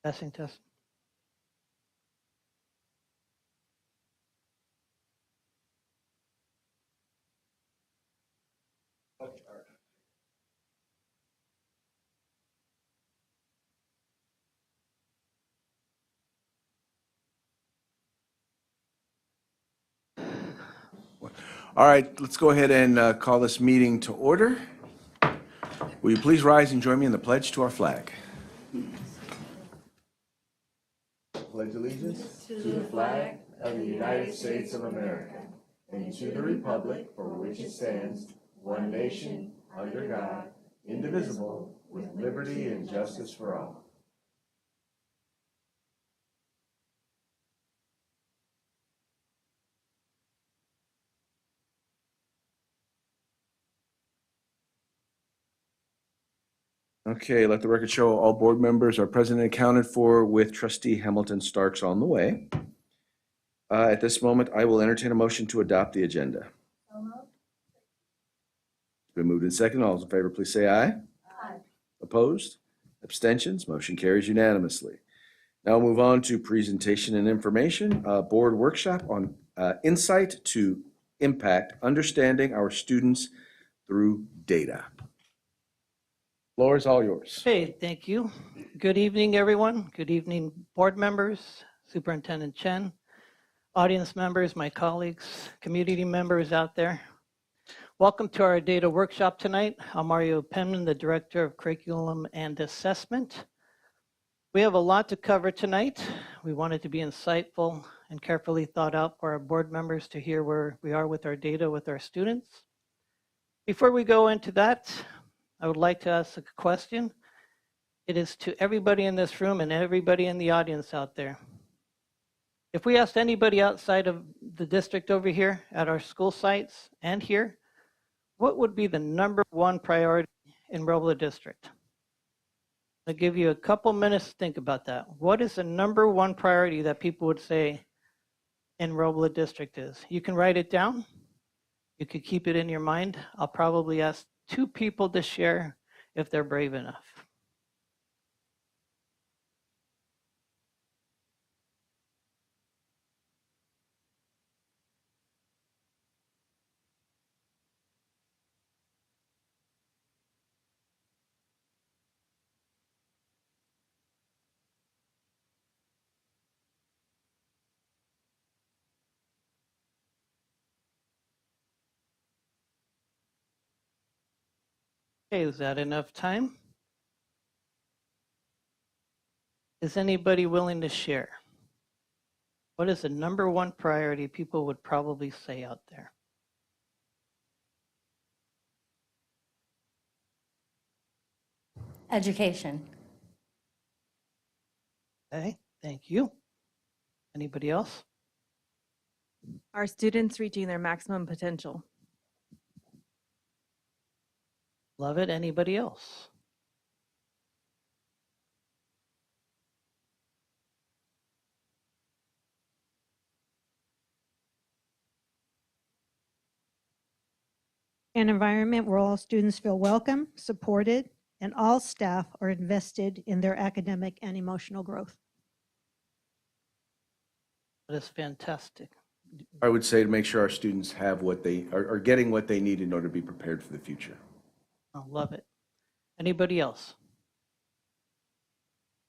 Testing, testing. All right, let's go ahead and call this meeting to order. Will you please rise and join me in the pledge to our flag? Pledge allegiance to the flag of the United States of America and to the republic for which it stands, one nation, under God, indivisible, with liberty and justice for all. Okay, let the record show all board members are present and accounted for, with Trustee Hamilton Starks on the way. At this moment, I will entertain a motion to adopt the agenda. It's been moved and seconded. All those in favor, please say aye. Aye. Opposed? Abstentions? Motion carries unanimously. Now we'll move on to presentation and information. Board workshop on insight to impact, understanding our students through data. Floor is all yours. Hey, thank you. Good evening, everyone. Good evening, board members, Superintendent Chen, audience members, my colleagues, community members out there. Welcome to our data workshop tonight. I'm Mario Penman, the Director of Curriculum and Assessment. We have a lot to cover tonight. We want it to be insightful and carefully thought out for our board members to hear where we are with our data with our students. Before we go into that, I would like to ask a question. It is to everybody in this room and everybody in the audience out there. If we asked anybody outside of the district over here at our school sites and here, what would be the #1 priority in Robla District? I'll give you a couple minutes to think about that. What is the #1 priority that people would say in Robla District is? You can write it down. You could keep it in your mind. I'll probably ask 2 people to share if they're brave enough. Okay, is that enough time? Is anybody willing to share? What is the #1 priority people would probably say out there? Education. Okay, thank you. Anybody else? Are students reaching their maximum potential? Love it. Anybody else? An environment where all students feel welcome, supported, and all staff are invested in their academic and emotional growth. That is fantastic. I would say to make sure our students have what they are getting what they need in order to be prepared for the future. I love it. Anybody else?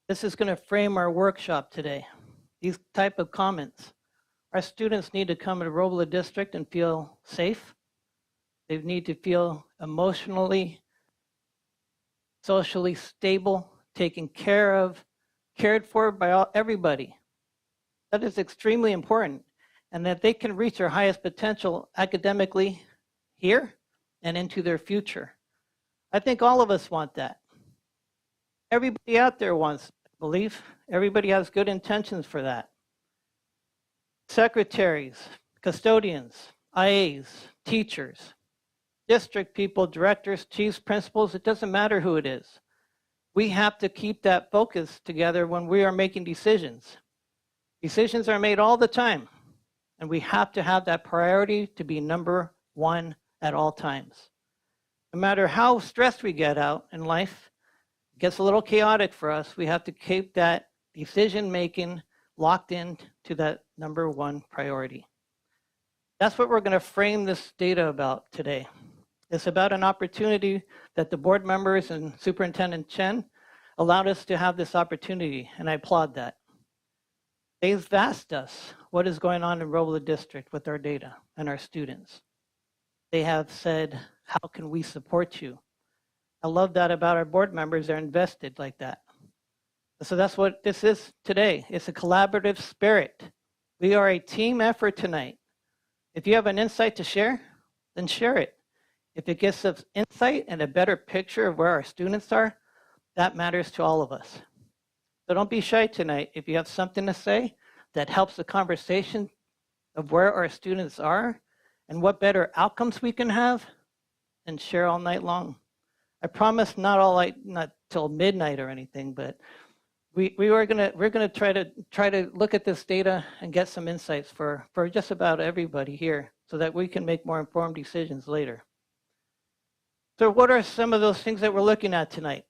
This is going to frame our workshop today. These type of comments. Our students need to come to Robla District and feel safe. They need to feel emotionally, socially stable, taken care of, cared for by everybody. That is extremely important. And that they can reach their highest potential academically here and into their future. I think all of us want that. Everybody out there wants, I believe. Everybody has good intentions for that. Secretaries, custodians, IAs, teachers, district people, directors, chiefs, principals, it doesn't matter who it is. We have to keep that focus together when we are making decisions. Decisions are made all the time, and we have to have that priority to be #1 at all times. No matter how stressed we get out in life, it gets a little chaotic for us, we have to keep that decision-making locked in to that number one priority. That's what we're going to frame this data about today. It's about an opportunity that the board members and Superintendent Chen allowed us to have this opportunity, and I applaud that. They've asked us what is going on in Robla District with our data and our students. They have said, how can we support you? I love that about our board members. They're invested like that. So that's what this is today. It's a collaborative spirit. We are a team effort tonight. If you have an insight to share, then share it. If it gives us insight and a better picture of where our students are, that matters to all of us. So don't be shy tonight. If you have something to say that helps the conversation of where our students are and what better outcomes we can have, then share all night long. I promise not till midnight or anything, but we're gonna try to look at this data and get some insights for just about everybody here so that we can make more informed decisions later. So what are some of those things that we're looking at tonight?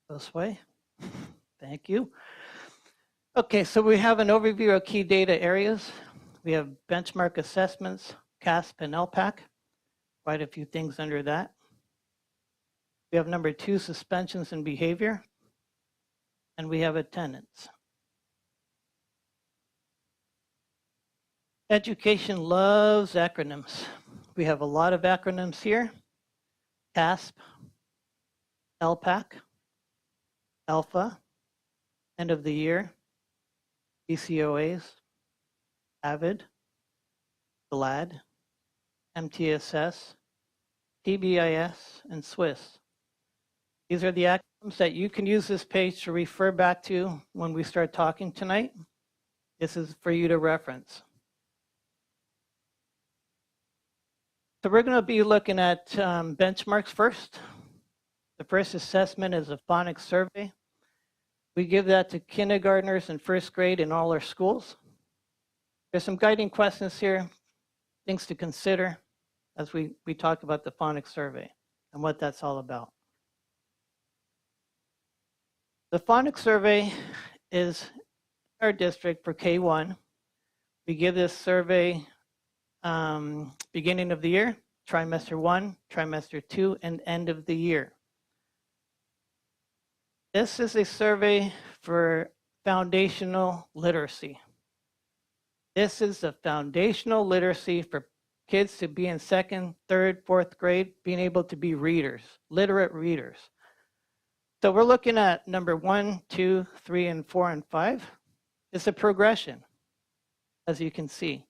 This way. Thank you. Okay, so we have an overview of key data areas. We have benchmark assessments, CASP and LPAC. Quite a few things under that. We have number 2, suspensions and behavior. And we have attendance. Education loves acronyms. We have a lot of acronyms here. CASP, LPAC, Alpha, end of the year, BCOAs, AVID, GLAD, MTSS, PBIS, and SWIS. These are the acronyms that you can use this page to refer back to when we start talking tonight. This is for you to reference. So we're going to be looking at benchmarks first. The first assessment is a phonics survey. We give that to kindergartners and first grade in all our schools. There's some guiding questions here, things to consider as we talk about the phonics survey and what that's all about. The phonics survey is our district for K1. We give this survey beginning of the year, trimester 1, trimester 2, and end of the year. This is a survey for foundational literacy. This is a foundational literacy for kids to be in 2nd, 3rd, 4th grade, being able to be readers, literate readers. So we're looking at number 1, 2, 3, and 4, and 5. It's a progression, as you can see.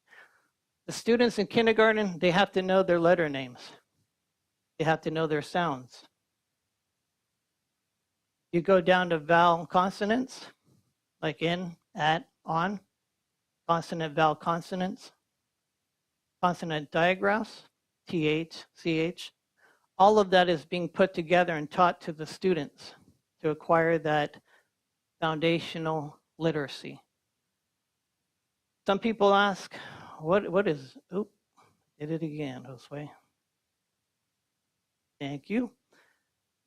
The students in kindergarten, they have to know their letter names. They have to know their sounds. You go down to vowel consonants, like in, at, on, consonant, vowel consonants, consonant digraphs, th, ch. All of that is being put together and taught to the students to acquire that foundational literacy. Some people ask, what is, oop, did it again, Josue. Thank you.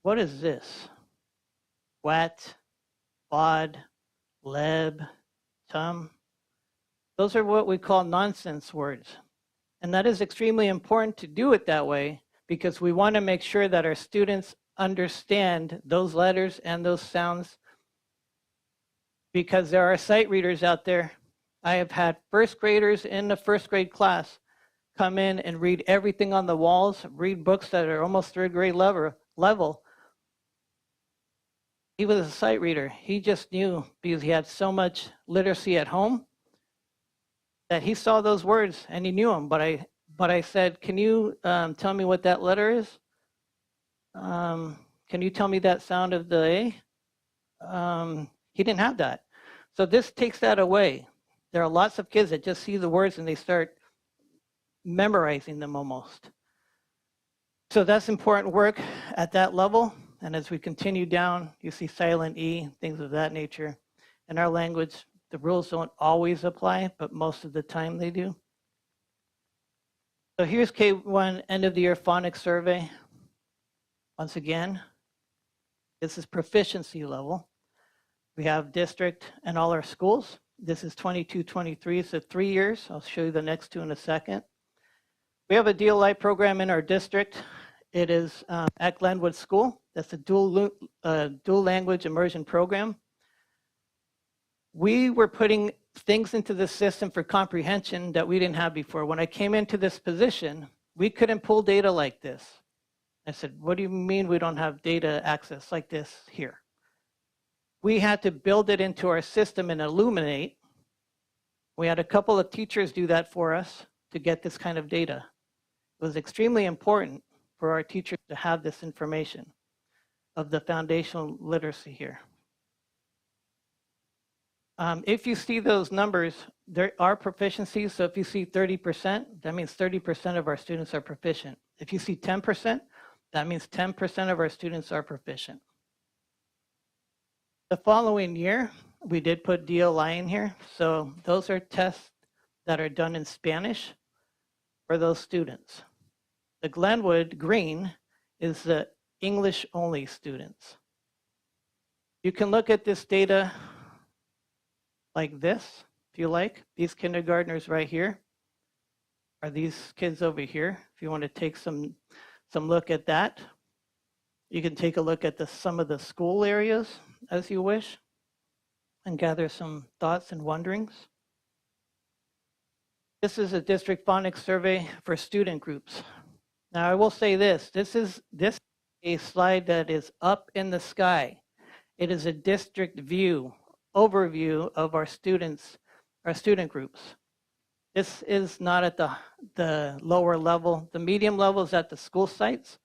What is this? Wat, bod, leb, tum. Those are what we call nonsense words. And that is extremely important to do it that way because we want to make sure that our students understand those letters and those sounds because there are sight readers out there. I have had first graders in the first grade class come in and read everything on the walls, read books that are almost 3rd grade level. He was a sight reader. He just knew because he had so much literacy at home that he saw those words and he knew them. But I said, can you tell me what that letter is? Can you tell me that sound of the A? He didn't have that. So this takes that away. There are lots of kids that just see the words and they start memorizing them almost. So that's important work at that level. And as we continue down, you see silent E, things of that nature. In our language, the rules don't always apply, but most of the time they do. So here's K1 end of the year phonics survey. Once again, this is proficiency level. We have district and all our schools. This is 22-23, so 3 years. I'll show you the next two in a second. We have a DLI program in our district. It is at Glenwood School. That's a dual language immersion program. We were putting things into the system for comprehension that we didn't have before. When I came into this position, we couldn't pull data like this. I said, what do you mean we don't have data access like this here? We had to build it into our system and Illuminate. We had a couple of teachers do that for us to get this kind of data. It was extremely important for our teachers to have this information of the foundational literacy here. If you see those numbers, there are proficiencies. So if you see 30%, that means 30% of our students are proficient. If you see 10%, that means 10% of our students are proficient. The following year, we did put DLI in here. So those are tests that are done in Spanish for those students. The Glenwood green is the English-only students. You can look at this data like this, if you like. These kindergartners right here are these kids over here. If you want to take some look at that, you can take a look at some of the school areas as you wish and gather some thoughts and wonderings. This is a district phonics survey for student groups. Now I will say this is a slide that is up in the sky. It is a district view, overview of our students, our student groups. This is not at the lower level. The medium level is at the school sites.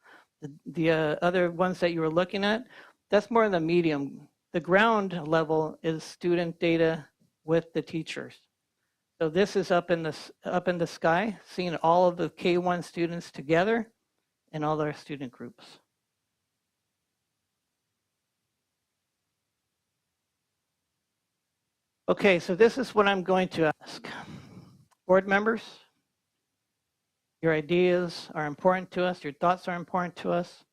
The other ones that you were looking at, that's more in the medium. The ground level is student data with the teachers. So this is up in the sky, seeing all of the K1 students together and all their student groups. Okay, so this is what I'm going to ask. Board members, your ideas are important to us, your thoughts are important to us.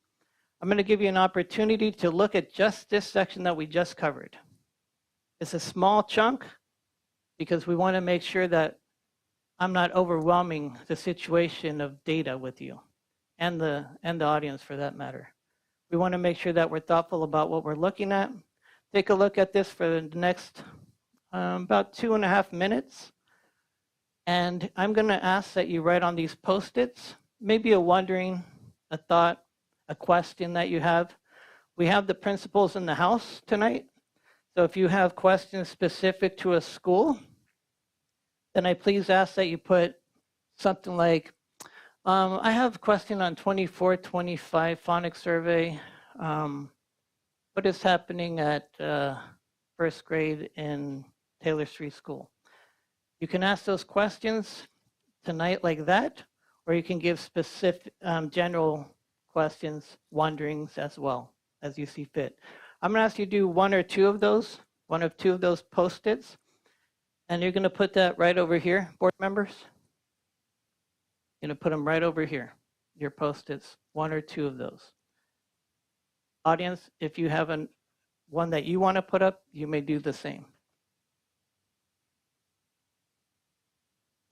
I'm going to give you an opportunity to look at just this section that we just covered. It's a small chunk because we want to make sure that I'm not overwhelming the situation of data with you and the audience for that matter. We want to make sure that we're thoughtful about what we're looking at. Take a look at this for the next about 2.5 minutes. And I'm going to ask that you write on these Post-its, maybe a wondering, a thought, a question that you have. We have the principals in the house tonight. So if you have questions specific to a school, then I please ask that you put something like, I have a question on 24-25 phonics survey. What is happening at first grade in Taylor Street School? You can ask those questions tonight like that, or you can give specific general questions, wonderings as well, as you see fit. I'm going to ask you to do one or two of those Post-its, and you're going to put that right over here, board members. You're going to put them right over here, your Post-its, one or two of those. Audience, if you have one that you want to put up, you may do the same.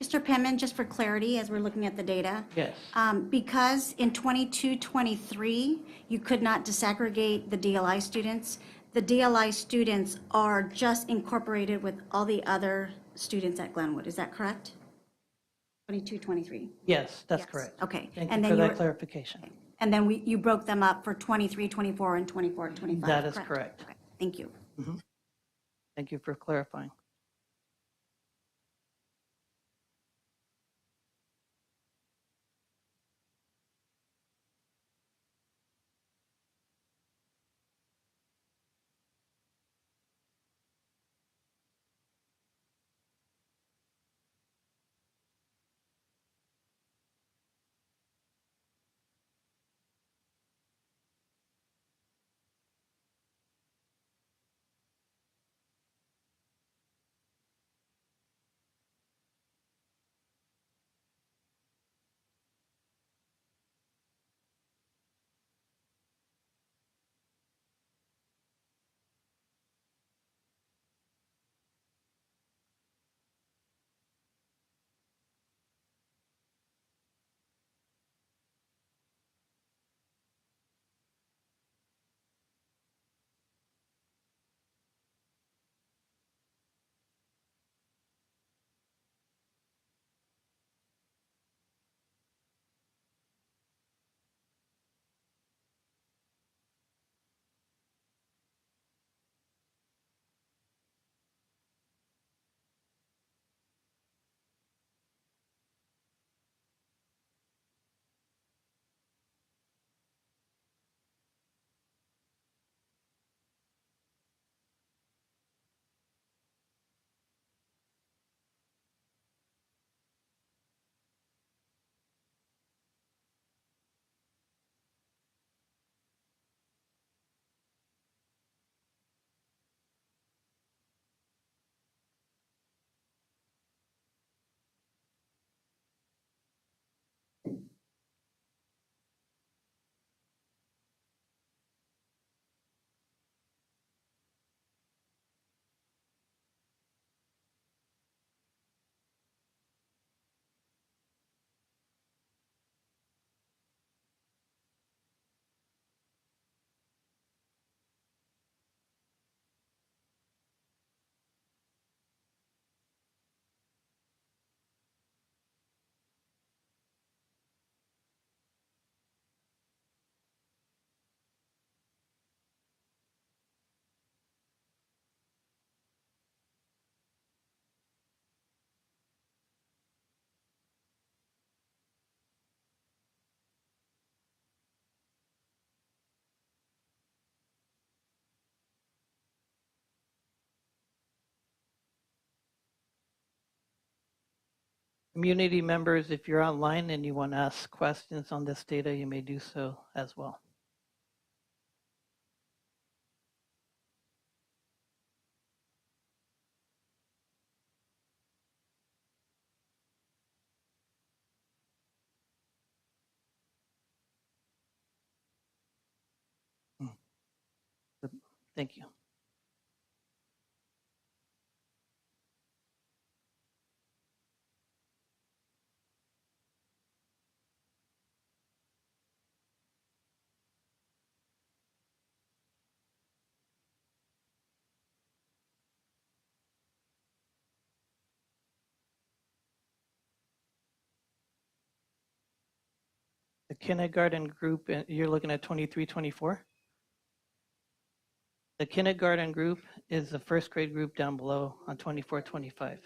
Mr. Penman, just for clarity, as we're looking at the data. Yes. Because in 22-23, you could not disaggregate the DLI students. The DLI students are just incorporated with all the other students at Glenwood. Is that correct? 22-23. Yes, that's Yes. correct. Okay. Thank And you then for you that clarification. And then you broke them up for 23-24 and 24-25. That is correct. Okay. Thank you. Thank you for clarifying. Community members, if you're online and you want to ask questions on this data, you may do so as well. Thank you. The kindergarten group, you're looking at 23, 24? The kindergarten group is the first grade group down below on 24, 25.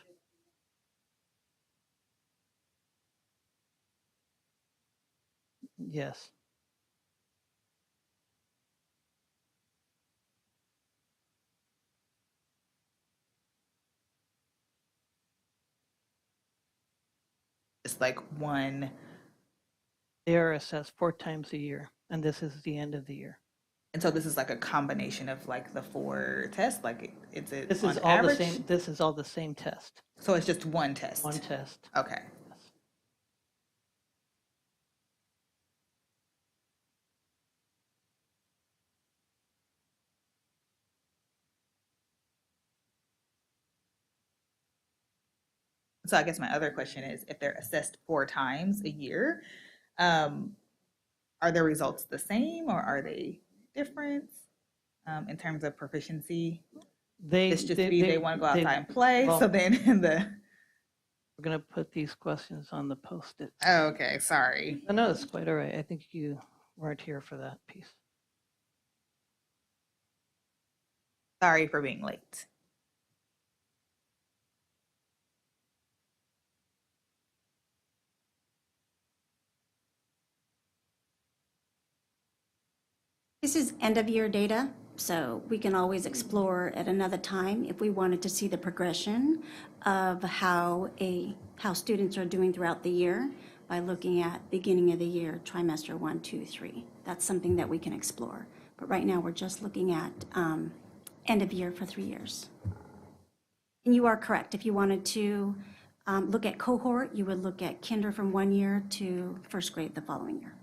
Yes. It's like one, They are assessed 4 times a year, and this is the end of the year. and so this is like a combination of like the 4 tests, like it's it This on is all the average? same. This is all the same test. So it's just one test? One test. Okay. Yes. So I guess my other question is, if they're assessed 4 times a year, um, are their results the same or are they different in terms of proficiency? It's just they want to go outside and play, well, so then in the, we're going to put these questions on the post-it. oh, okay, sorry. No, it's quite all right. I think you weren't here for that piece. Sorry for being late. This is end-of-year data, so we can always explore at another time if we wanted to see the progression of how students are doing throughout the year by looking at beginning of the year, trimester 1, 2, 3. That's something that we can explore. But right now, we're just looking at end of year for 3 years. And you are correct. If you wanted to look at cohort, you would look at kinder from 1 year to first grade the following year.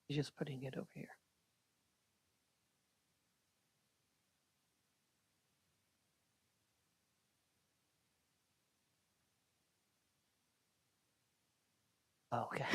He's just putting it over here. Oh, okay.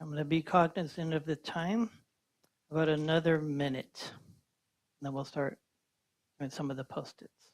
I'm going to be cognizant of the time, about another minute. And then we'll start doing some of the post-its.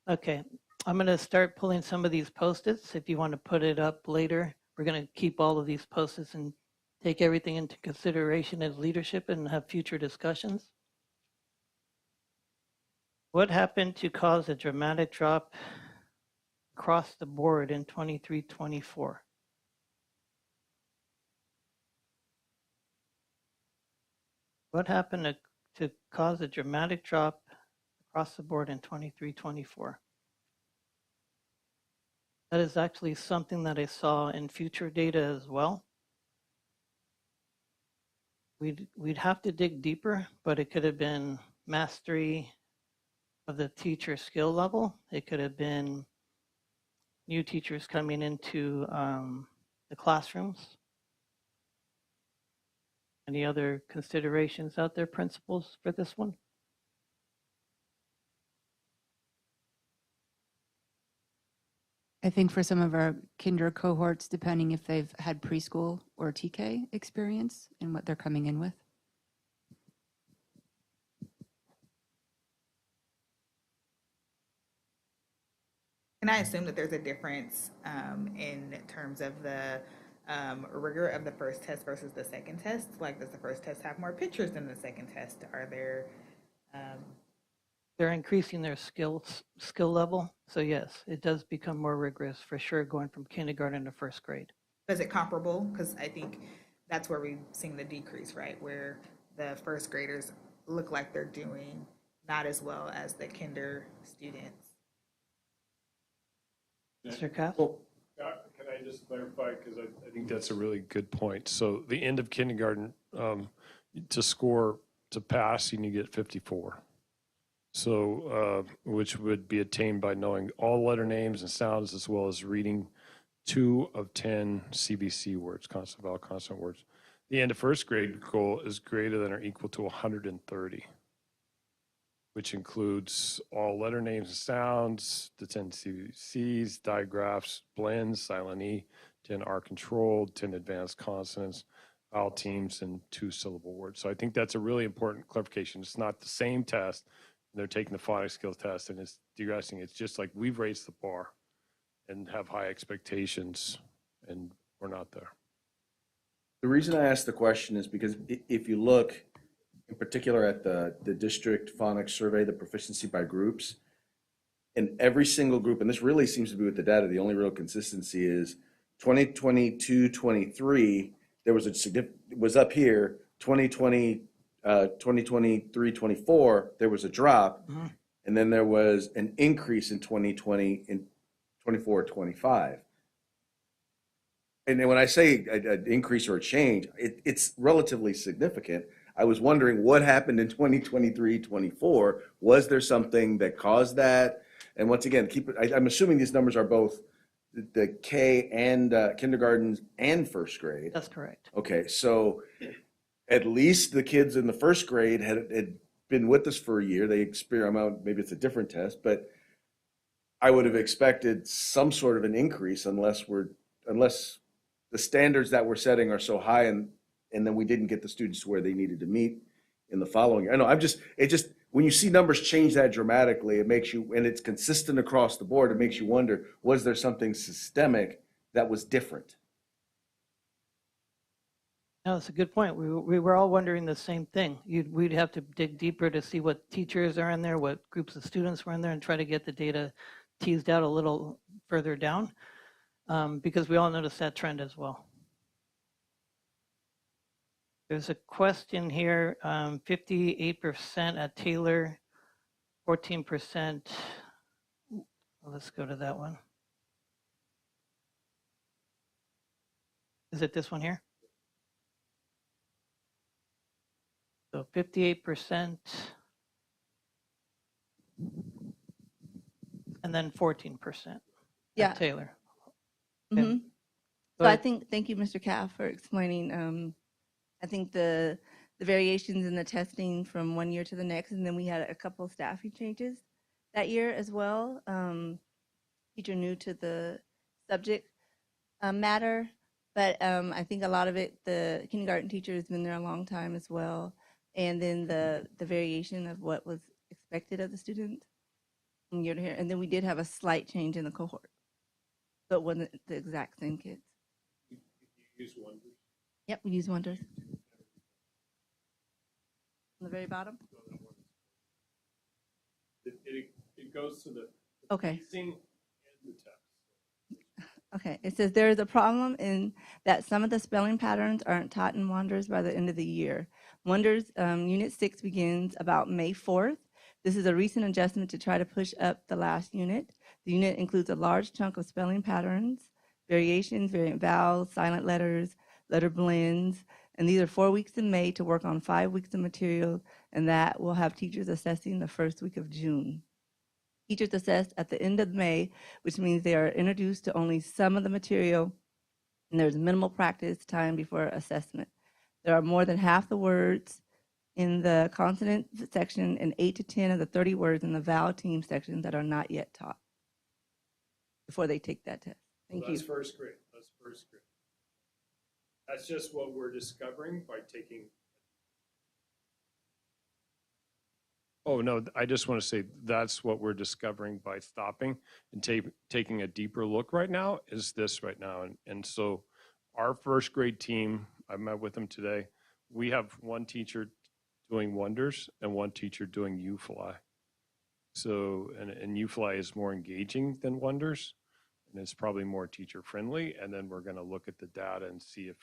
Okay, I'm going to start pulling some of these Post-its. If you want to put it up later, we're going to keep all of these Post-its and take everything into consideration as leadership and have future discussions. What happened to cause a dramatic drop across the board in 23-24? What happened to cause a dramatic drop across the board in 23-24? That is actually something that I saw in future data as well. We'd have to dig deeper, but it could have been mastery of the teacher skill level. It could have been new teachers coming into the classrooms. Any other considerations out there, principals, for this one? I think for some of our kinder cohorts, depending if they've had preschool or TK experience and what they're coming in with. Can I assume that there's a difference in terms of the rigor of the first test versus the second test? Like, does the first test have more pictures than the second test? Are there They're increasing their skill level. So yes, it does become more rigorous for sure, going from kindergarten to first grade. is it comparable? Because I think that's where we've seen the decrease, right? Where the first graders look like they're doing not as well as the kinder students. Mr. Kapp? Can I just clarify, because I think that's a really good point. So the end of kindergarten, to score, to pass, you need to get 54. So, which would be attained by knowing all letter names and sounds, as well as reading 2 of 10 CBC words, consonant, vowel, consonant words. The end of first grade goal is greater than or equal to 130, which includes all letter names and sounds, the 10 CBCs, digraphs, blends, silent E, 10 R controlled, 10 advanced consonants, vowel teams, and 2-syllable words. So I think that's a really important clarification. It's not the same test. They're taking the phonics skills test, and it's digressing. It's just like we've raised the bar and have high expectations, and we're not there. The reason I asked the question is because if you look in particular at the district phonics survey, the proficiency by groups, in every single group, and this really seems to be with the data, the only real consistency is 2022-23, there was a significant, was up here, 2023-24, there was a drop, and then there was an increase in 2020 in 24-25. And then when I say an increase or a change, it's relatively significant. I was wondering what happened in 2023-24. Was there something that caused that? And once again, I'm assuming these numbers are both the K and kindergarten and first grade. That's correct. Okay, so at least the kids in the first grade had been with us for a year. They experiment, maybe it's a different test, but I would have expected some sort of an increase unless the standards that we're setting are so high and then we didn't get the students to where they needed to meet in the following year. I know when you see numbers change that dramatically, it makes you, and it's consistent across the board, it makes you wonder, was there something systemic that was different? No, that's a good point. We were all wondering the same thing. We'd have to dig deeper to see what teachers are in there, what groups of students were in there, and try to get the data teased out a little further down, because we all noticed that trend as well. There's a question here, 58% at Taylor, 14%. Let's go to that one. Is it this one here? So 58%, and then 14% Yeah. at Taylor. Mhm. Okay. So I ahead. think, thank you, Mr. Caff, for explaining. I think the variations in the testing from one year to the next, and then we had a couple of staffing changes that year as well. Teacher new to the subject matter, but I think a lot of it, the kindergarten teacher has been there a long time as well, and then the variation of what was expected of the student from year to year. And then we did have a slight change in the cohort. So it wasn't the exact same kids. You use wonders. Yep, we use wonders. On the very bottom? It goes to the Okay. pacing and the text. Okay, it says there is a problem in that some of the spelling patterns aren't taught in Wonders by the end of the year. Wonders Unit 6 begins about May 4th. This is a recent adjustment to try to push up the last unit. The unit includes a large chunk of spelling patterns, variations, variant vowels, silent letters, letter blends, and these are 4 weeks in May to work on 5 weeks of material, and that will have teachers assessing the first week of June. Teachers assessed at the end of May, which means they are introduced to only some of the material, and there's minimal practice time before assessment. There are more than half the words in the consonant section and 8 to 10 of the 30 words in the vowel team section that are not yet taught before they take that test. Thank you. That's first grade. That's first grade. That's just what we're discovering by taking. Oh, no, I just want to say that's what we're discovering by stopping and taking a deeper look right now is this right now. And so our first grade team, I met with them today. We have one teacher doing wonders and one teacher doing UFly. So, and UFly is more engaging than wonders, and it's probably more teacher friendly. And then we're going to look at the data and see if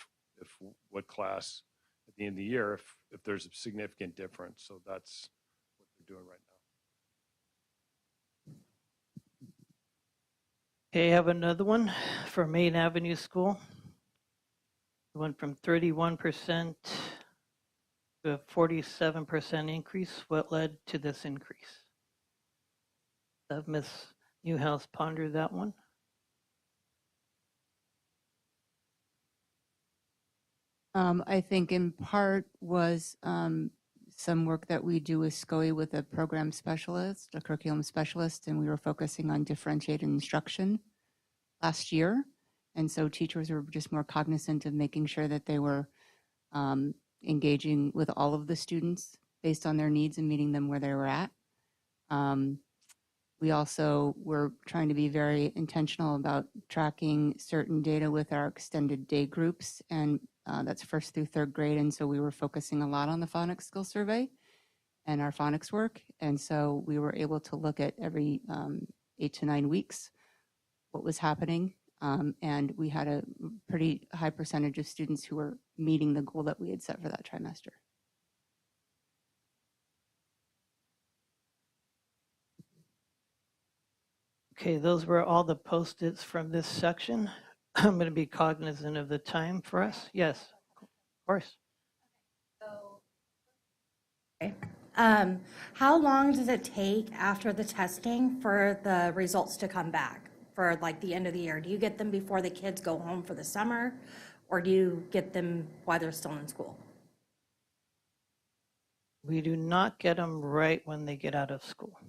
what class at the end of the year, if there's a significant difference. So that's what they're doing right now. Okay, I have another one for Main Avenue School. It went from 31% to a 47% increase. What led to this increase? Have Ms. Newhouse pondered that one? I think in part was some work that we do with SCOE with a program specialist, a curriculum specialist, and we were focusing on differentiated instruction last year. And so teachers were just more cognizant of making sure that they were engaging with all of the students based on their needs and meeting them where they were at. We also were trying to be very intentional about tracking certain data with our extended day groups, and that's first through third grade. And so we were focusing a lot on the phonics skill survey and our phonics work. And so we were able to look at every 8 to 9 weeks what was happening. And we had a pretty high percentage of students who were meeting the goal that we had set for that trimester. Okay, those were all the Post-its from this section. I'm going to be cognizant of the time for us. Yes, of course. How long does it take after the testing for the results to come back for like the end of the year? Do you get them before the kids go home for the summer, or do you get them while they're still in school? We do not get them right when they get out of school.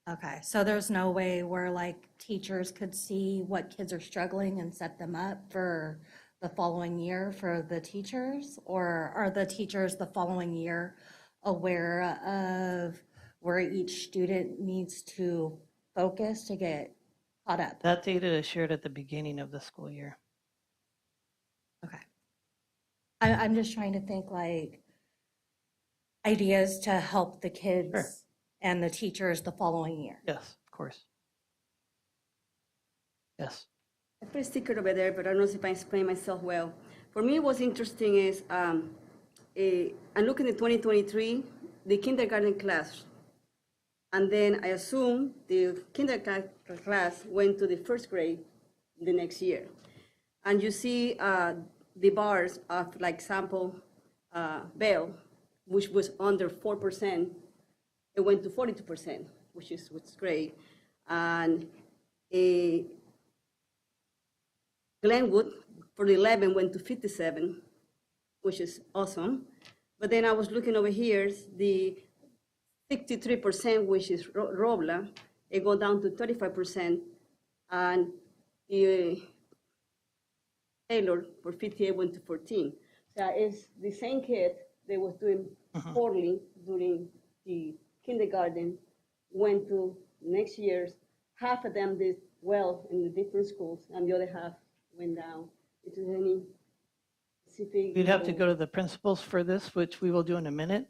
Okay, so there's no way where like teachers could see what kids are struggling and set them up for the following year for the teachers? Or are the teachers the following year aware of where each student needs to focus to get caught up? That data is shared at the beginning of the school year. Okay. I'm just trying to think like ideas to help the kids Sure. and the teachers the following year. Yes, of course. Yes. I put a sticker over there, but I don't know if I explain myself well. For me, what's interesting is I'm looking at 2023, the kindergarten class. And then I assume the kindergarten class went to the first grade the next year. And you see the bars of like sample Bell, which was under 4%, it went to 42%, which is great. And Glenwood for the 11 went to 57, which is awesome. But then I was looking over here, the 63%, which is Robla, it go down to 35%, and Taylor for 58 went to 14. So it's the same kid they was doing poorly during the kindergarten, went to next year's, half of them did well in the different schools, and the other half went down. Is there any specific? We'd have to go to the principals for this, which we will do in a minute.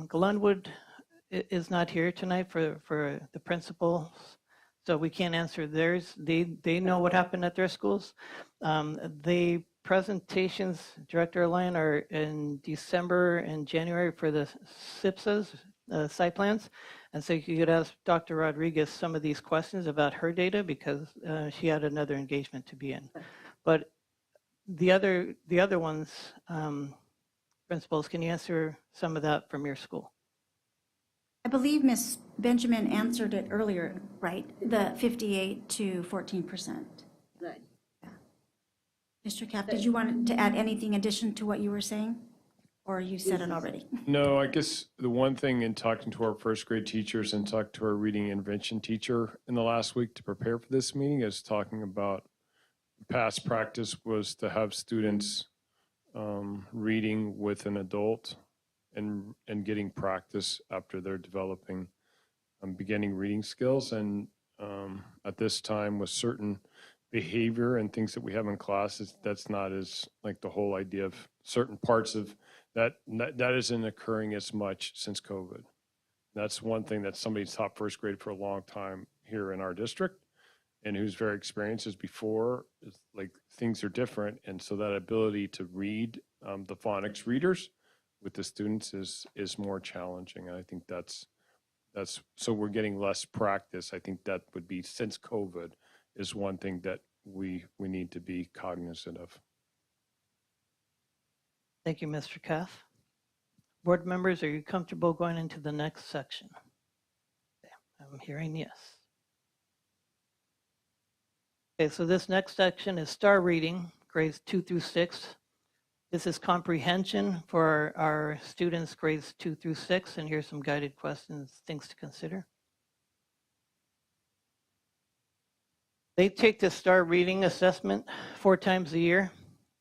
Glenwood is not here tonight for the principals, so we can't answer theirs. They know what happened at their schools. The presentations, Director Lyon, are in December and January for the SIPSAs, site plans. And so you could ask Dr. Rodriguez some of these questions about her data because she had another engagement to be in. But the other ones, principals, can you answer some of that from your school? I believe Ms. Benjamin answered it earlier, right? The 58 to 14%. Right. Mr. Cap, did you want to add anything addition to what you were saying? Or you said it already? No, I guess the one thing in talking to our first grade teachers and talking to our reading intervention teacher in the last week to prepare for this meeting is talking about past practice was to have students reading with an adult and getting practice after they're developing beginning reading skills. And at this time with certain behavior and things that we have in classes, that's not as like the whole idea of certain parts of that isn't occurring as much since COVID. That's one thing that somebody's taught first grade for a long time here in our district and who's very experienced as before, is like things are different. And so that ability to read the phonics readers with the students is more challenging. And I think that's so we're getting less practice. I think that would be, since COVID, is one thing that we need to be cognizant of. Thank you, Mr. Kath. Board members, are you comfortable going into the next section? Okay, I'm hearing yes. Okay, so this next section is STAR reading, grades 2 through 6. This is comprehension for our students, grades 2 through 6, and here's some guided questions, things to consider. They take the STAR reading assessment 4 times a year.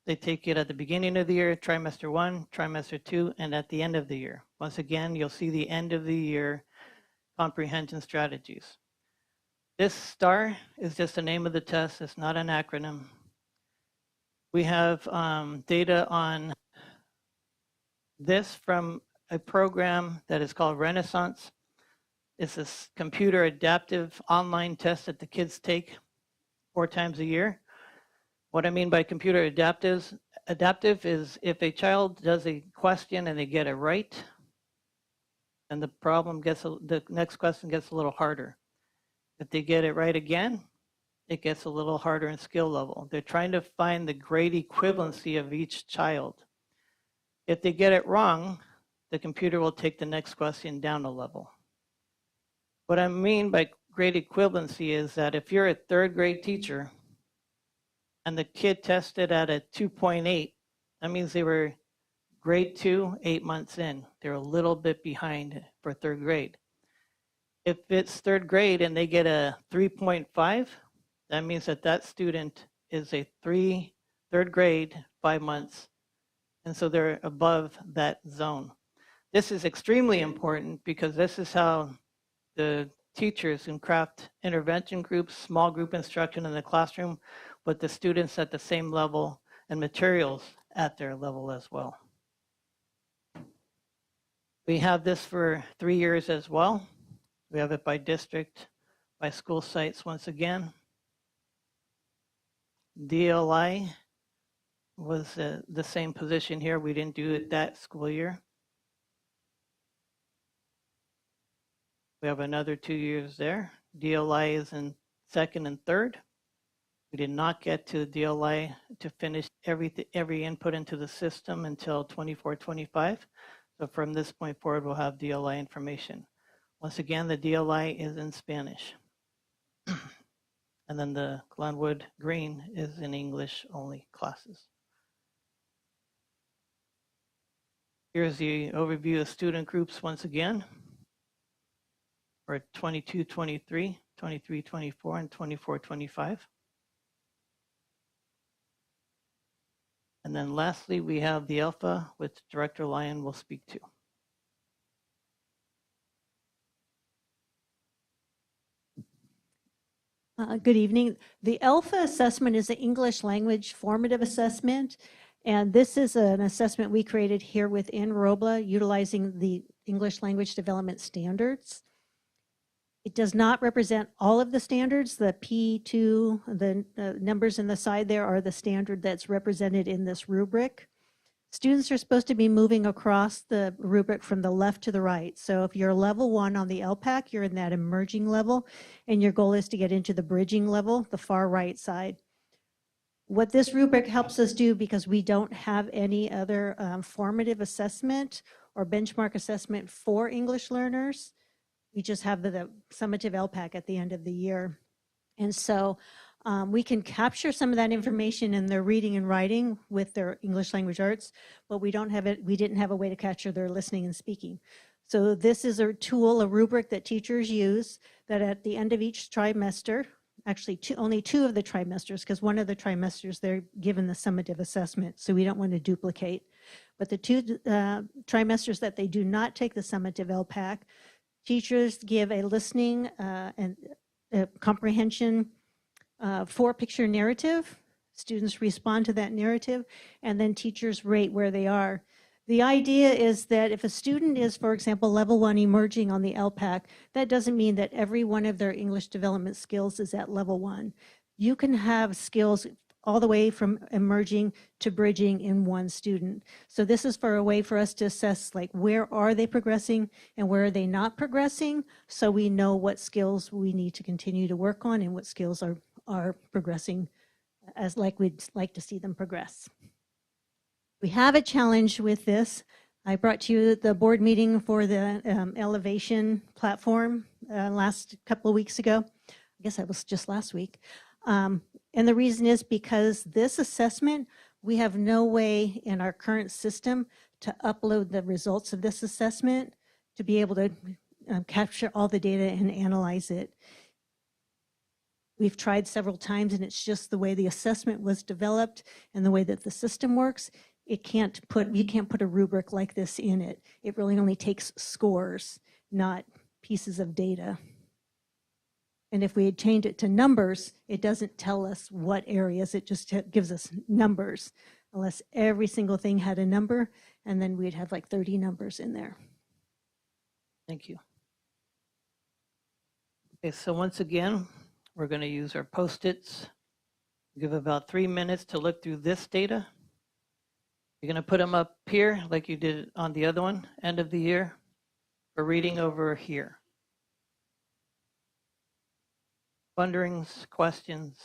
They take it at the beginning of the year, trimester 1, trimester 2, and at the end of the year. Once again, you'll see the end of the year comprehension strategies. This STAR is just the name of the test. It's not an acronym. We have data on this from a program that is called Renaissance. It's a computer adaptive online test that the kids take 4 times a year. What I mean by computer adaptive is if a child does a question and they get it right, then the next question gets a little harder. If they get it right again, it gets a little harder in skill level. They're trying to find the grade equivalency of each child. If they get it wrong, the computer will take the next question down a level. What I mean by grade equivalency is that if you're a 3rd grade teacher and the kid tested at a 2.8, that means they were grade 2, 8 months in. They're a little bit behind for 3rd grade. If it's 3rd grade and they get a 3.5, that means that student is a 3rd grade, 5 months, and so they're above that zone. This is extremely important because this is how the teachers can craft intervention groups, small group instruction in the classroom with the students at the same level and materials at their level as well. We have this for 3 years as well. We have it by district, by school sites once again. DLI was the same position here. We didn't do it that school year. We have another 2 years there. DLI is in 2nd and 3rd. We did not get to DLI to finish every input into the system until 24-25. So from this point forward, we'll have DLI information. Once again, the DLI is in Spanish. And then the Glenwood Green is in English only classes. Here's the overview of student groups once again for 22-23, 23-24, and 24-25. And then lastly, we have the Alpha, which Director Lyon will speak to. Good evening. The Alpha assessment is an English language formative assessment. And this is an assessment we created here within Robla utilizing the English language development standards. It does not represent all of the standards. The P2, the numbers in the side there are the standard that's represented in this rubric. Students are supposed to be moving across the rubric from the left to the right. So if you're level 1 on the LPAC, you're in that emerging level, and your goal is to get into the bridging level, the far right side. What this rubric helps us do, because we don't have any other formative assessment or benchmark assessment for English learners, we just have the summative LPAC at the end of the year. And so we can capture some of that information in their reading and writing with their English language arts, but we didn't have a way to capture their listening and speaking. So this is a tool, a rubric that teachers use that at the end of each trimester, actually only 2 of the trimesters, because one of the trimesters they're given the summative assessment, so we don't want to duplicate. But the 2 trimesters that they do not take the summative LPAC, teachers give a listening and comprehension 4-picture narrative. Students respond to that narrative, and then teachers rate where they are. The idea is that if a student is, for example, level 1 emerging on the LPAC, that doesn't mean that every one of their English development skills is at level 1. You can have skills all the way from emerging to bridging in one student. So this is for a way for us to assess, like, where are they progressing and where are they not progressing, so we know what skills we need to continue to work on and what skills are progressing as like we'd like to see them progress. We have a challenge with this. I brought to you the board meeting for the Elevation platform last couple of weeks ago. I guess that was just last week. And the reason is because this assessment, we have no way in our current system to upload the results of this assessment to be able to capture all the data and analyze it. We've tried several times, and it's just the way the assessment was developed and the way that the system works. You can't put a rubric like this in it. It really only takes scores, not pieces of data. And if we had changed it to numbers, it doesn't tell us what areas, it just gives us numbers, unless every single thing had a number, and then we'd have like 30 numbers in there. Thank you. Okay, so once again, we're going to use our Post-its. Give about 3 minutes to look through this data. You're going to put them up here like you did on the other one, end of the year, for reading over here. Wonderings, questions?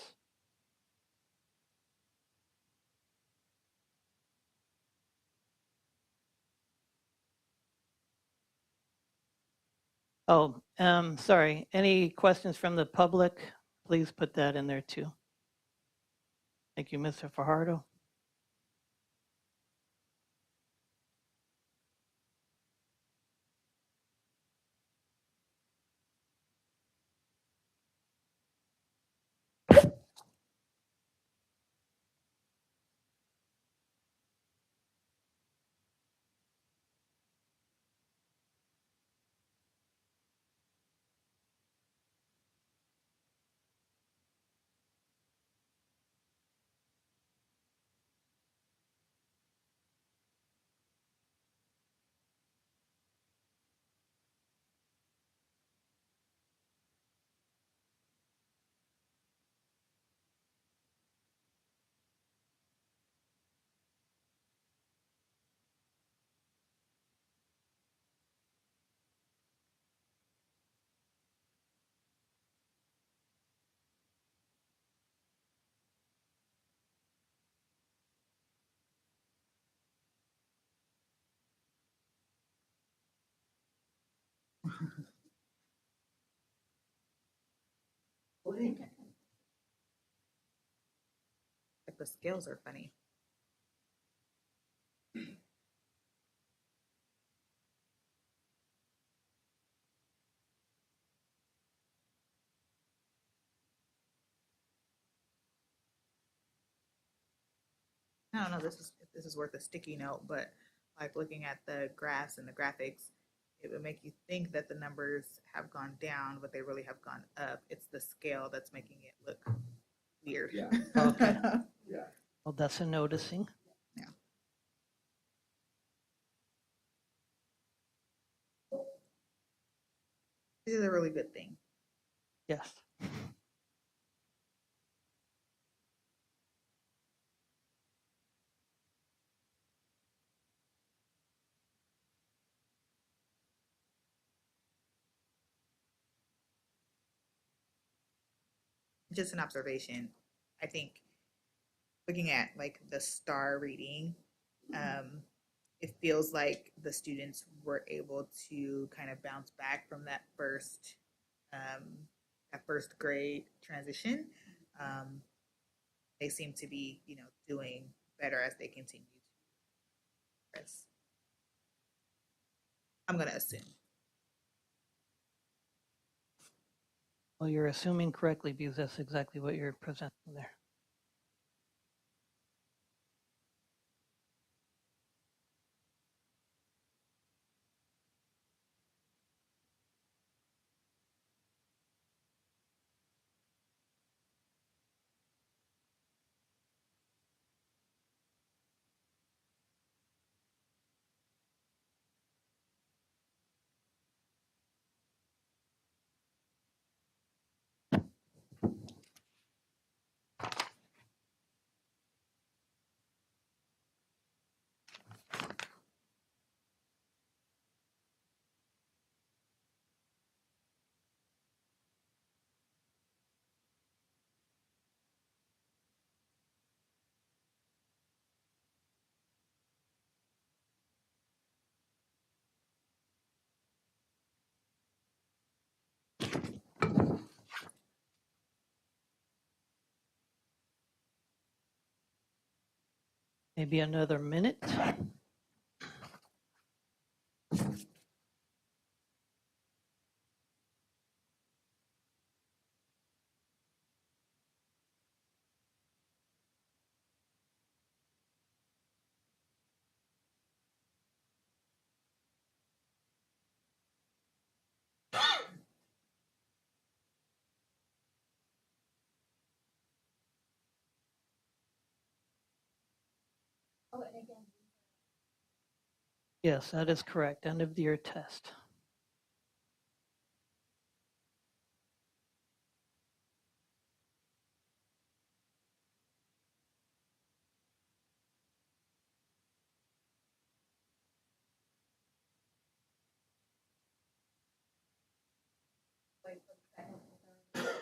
Oh, sorry. Any questions from the public? Please put that in there too. Thank you, Mr. Fajardo. Like the scales are funny. I don't know if this is worth a sticky note, but like looking at the graphs and the graphics, it would make you think that the numbers have gone down, but they really have gone up. It's the scale that's making it look weird. Yeah. Okay. Yeah. Well, that's a noticing. Yeah. This is a really good thing. Yes. Just an observation. I think looking at like the star reading, it feels like the students were able to kind of bounce back from that first grade transition. They seem to be, doing better as they continue to progress. I'm gonna assume. Well, you're assuming correctly because that's exactly what you're presenting there. Maybe another minute. Yes, that is correct. End of the year test.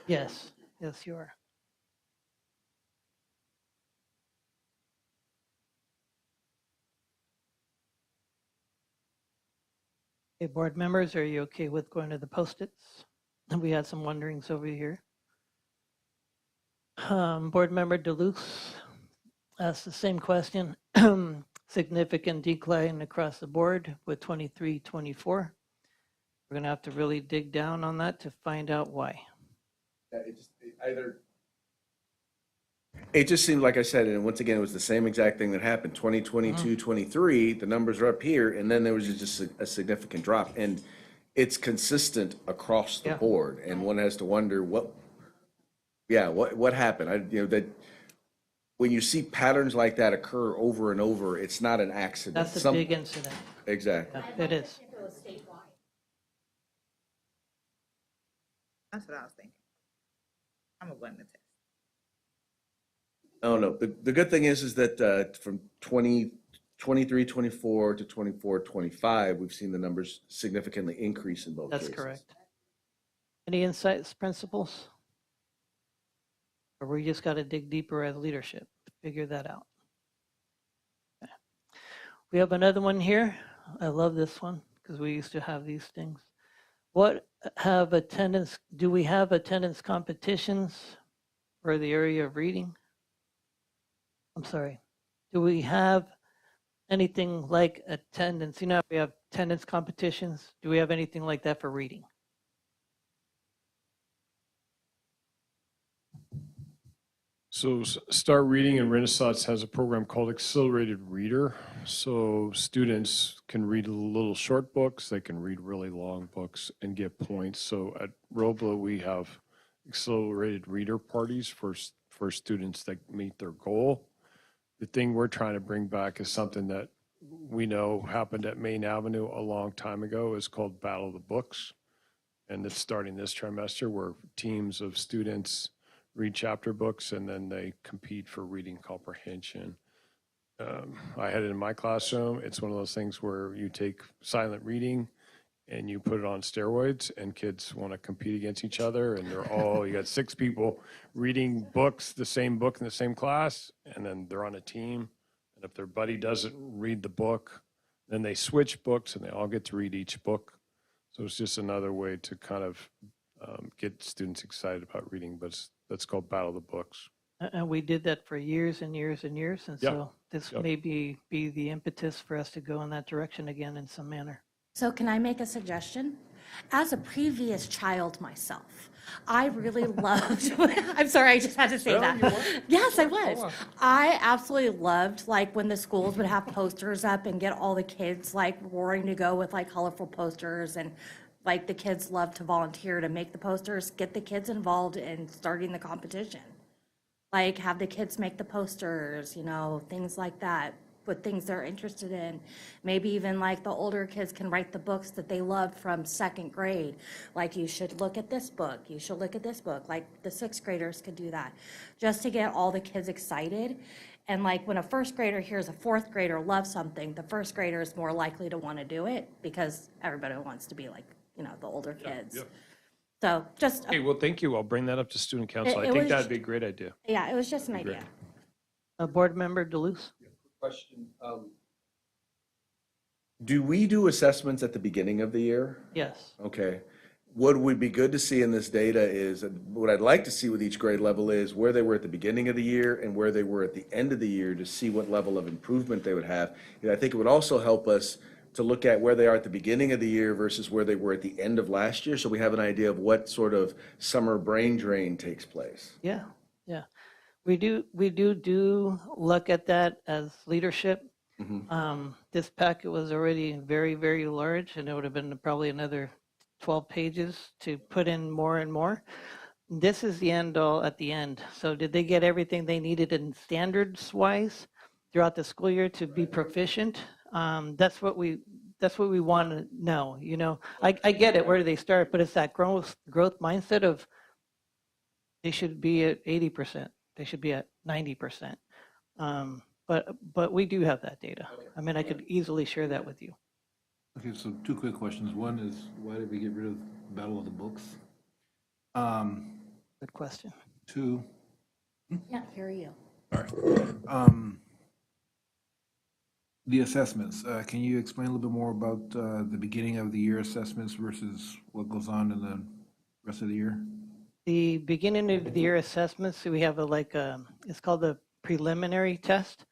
Yes, yes, you are. Okay, board members, are you okay with going to the post-its? We had some wonderings over here. Board member Deleuze asked the same question. Significant decline across the board with 23, 24. We're going to have to really dig down on that to find out why. It just seemed like I said, and once again, it was the same exact thing that happened. 2022, 23, the numbers are up here, and then there was just a significant drop. And it's consistent across the Yeah. board, and one has to wonder what happened? That when you see patterns like that occur over and over, it's not an accident. That's a big incident. Exactly. Yeah, it is. That's what I was thinking. I'm gonna blame the test. Oh, no. The good thing is that from 23, 24 to 24, 25, we've seen the numbers significantly increase in both That's cases. correct. Any insights, principals? Or we just got to dig deeper as leadership to figure that out. Okay. We have another one here. I love this one because we used to have these things. Do we have attendance competitions for the area of reading? I'm sorry. Do we have anything like attendance? We have attendance competitions. Do we have anything like that for reading? So Start Reading and Renaissance has a program called Accelerated Reader. So students can read little short books, they can read really long books and get points. So at Robla, we have accelerated reader parties for students that meet their goal. The thing we're trying to bring back is something that we know happened at Main Avenue a long time ago. It's called Battle of the Books. And it's starting this trimester where teams of students read chapter books and then they compete for reading comprehension. I had it in my classroom. It's one of those things where you take silent reading and you put it on steroids and kids want to compete against each other and you got 6 people reading books, the same book in the same class, and then they're on a team. And if their buddy doesn't read the book, then they switch books and they all get to read each book. So it's just another way to kind of get students excited about reading, but that's called Battle of the Books. And we did that for years and years and years. And Yeah. so this Yep. may be the impetus for us to go in that direction again in some manner. So can I make a suggestion? As a previous child myself, I really loved, I'm sorry, I just had to say that. Yes, I was. I absolutely loved like when the schools would have posters up and get all the kids like roaring to go with like colorful posters, and like the kids love to volunteer to make the posters, get the kids involved in starting the competition. Like have the kids make the posters, you know, things like that, with things they're interested in. Maybe even like the older kids can write the books that they loved from 2nd grade. Like you should look at this book, you should look at this book. Like the 6th graders could do that, just to get all the kids excited. And like when a 1st grader hears a 4th grader love something, the 1st grader is more likely to want to do it because everybody wants to be like, you know, the older kids. Yeah. So just, Hey, well, thank you. I'll bring that up to student council. It I think was- that'd be a great idea. yeah, it was just an Great. idea. Board Member Deleuze? Question. Do we do assessments at the beginning of the year? Yes. Okay. What would be good to see in this data is, what I'd like to see with each grade level is where they were at the beginning of the year and where they were at the end of the year to see what level of improvement they would have. And I think it would also help us to look at where they are at the beginning of the year versus where they were at the end of last year, so we have an idea of what sort of summer brain drain takes place. Yeah, yeah. We do look at that as leadership. This packet was already very, very large, and it would have been probably another 12 pages to put in more and more. This is the end all at the end. So did they get everything they needed in standards wise throughout the school year to be proficient? That's what we want to know. You know, I get it. Where do they start? But it's that growth mindset of they should be at 80%. They should be at 90%. But we do have that data. I mean, I could easily share that with you. Okay, so 2 quick questions. One is, why did we get rid of Battle of the Books? Good question. 2, Can't hear you. the assessments. Can you explain a little bit more about the beginning of the year assessments versus what goes on in the rest of the year? The beginning of the year assessments, so we have it's called the preliminary test,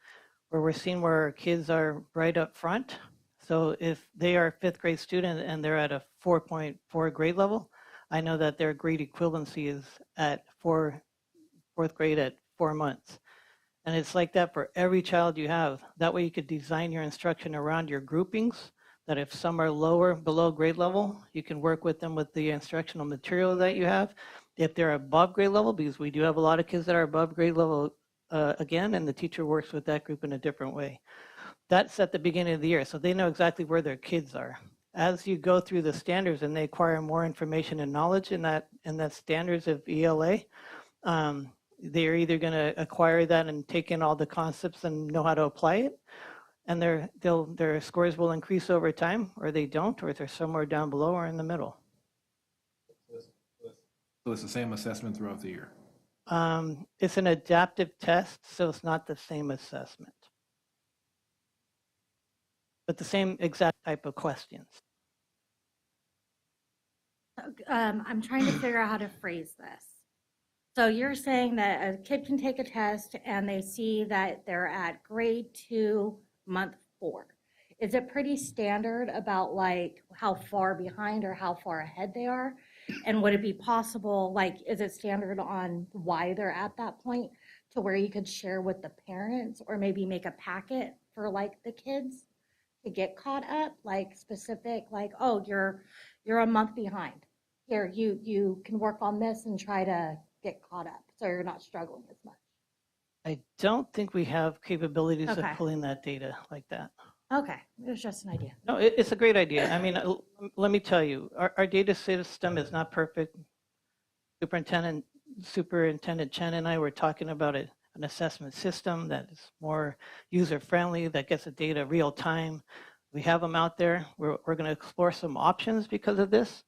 where we're seeing where our kids are right up front. So if they are a 5th grade student and they're at a 4.4 grade level, I know that their grade equivalency is at 4th grade at 4 months. And it's like that for every child you have. That way you could design your instruction around your groupings, that if some are lower, below grade level, you can work with them with the instructional material that you have. If they're above grade level, because we do have a lot of kids that are above grade level again, and the teacher works with that group in a different way. That's at the beginning of the year, so they know exactly where their kids are. As you go through the standards and they acquire more information and knowledge in that standards of ELA, they're either going to acquire that and take in all the concepts and know how to apply it, and their scores will increase over time, or they don't, or they're somewhere down below or in the middle. So it's the same assessment throughout the year? It's an adaptive test, so it's not the same assessment, but the same exact type of questions. I'm trying to figure out how to phrase this. So you're saying that a kid can take a test and they see that they're at grade 2, month 4. Is it pretty standard about like how far behind or how far ahead they are? And would it be possible, like, is it standard on why they're at that point? to where you could share with the parents or maybe make a packet for like the kids to get caught up, like specific, like, oh, you're a month behind. Here, you can work on this and try to get caught up so you're not struggling as much. I don't think we have capabilities of Okay. pulling that data like that. Okay, it was just an idea. No, it's a great idea. I mean, let me tell you, our data system is not perfect. Superintendent Chen and I were talking about an assessment system that is more user-friendly, that gets the data real time. We have them out there. We're going to explore some options because of this.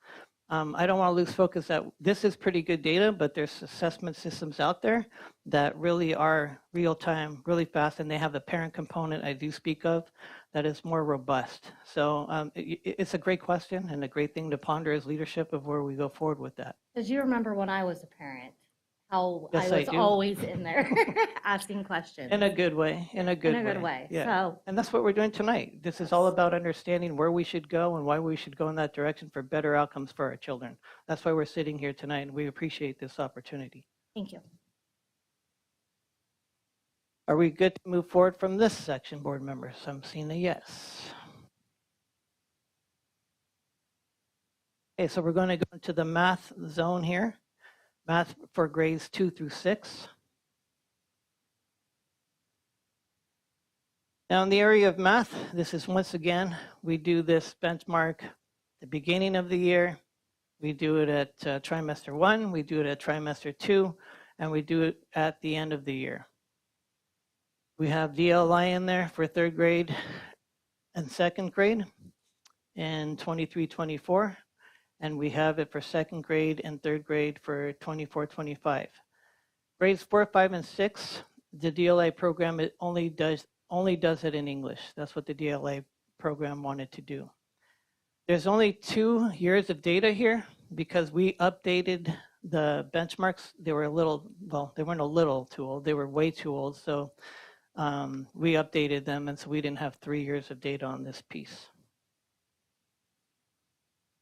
I don't want to lose focus that this is pretty good data, but there's assessment systems out there that really are real time, really fast, and they have the parent component I do speak of that is more robust. So it's a great question and a great thing to ponder as leadership of where we go forward with that. Because you remember when I was a parent, how Yes, I I was do. always in there asking questions. In a good way, in a good way. Yeah. So, And that's what we're doing tonight. This is all about understanding where we should go and why we should go in that direction for better outcomes for our children. That's why we're sitting here tonight, and we appreciate this opportunity. thank you. Are we good to move forward from this section, board members? I'm seeing a yes. Okay, so we're going to go into the math zone here. Math for grades 2 through 6. Now in the area of math, this is once again, we do this benchmark at the beginning of the year. We do it at trimester 1, we do it at trimester 2, and we do it at the end of the year. We have DLI in there for 3rd grade and 2nd grade in 23-24, and we have it for 2nd grade and 3rd grade for 24-25. Grades 4, 5, and 6, the DLI program only does it in English. That's what the DLA program wanted to do. There's only 2 years of data here because we updated the benchmarks. They were a little, well, they weren't a little too old. They were way too old. So we updated them, and so we didn't have 3 years of data on this piece.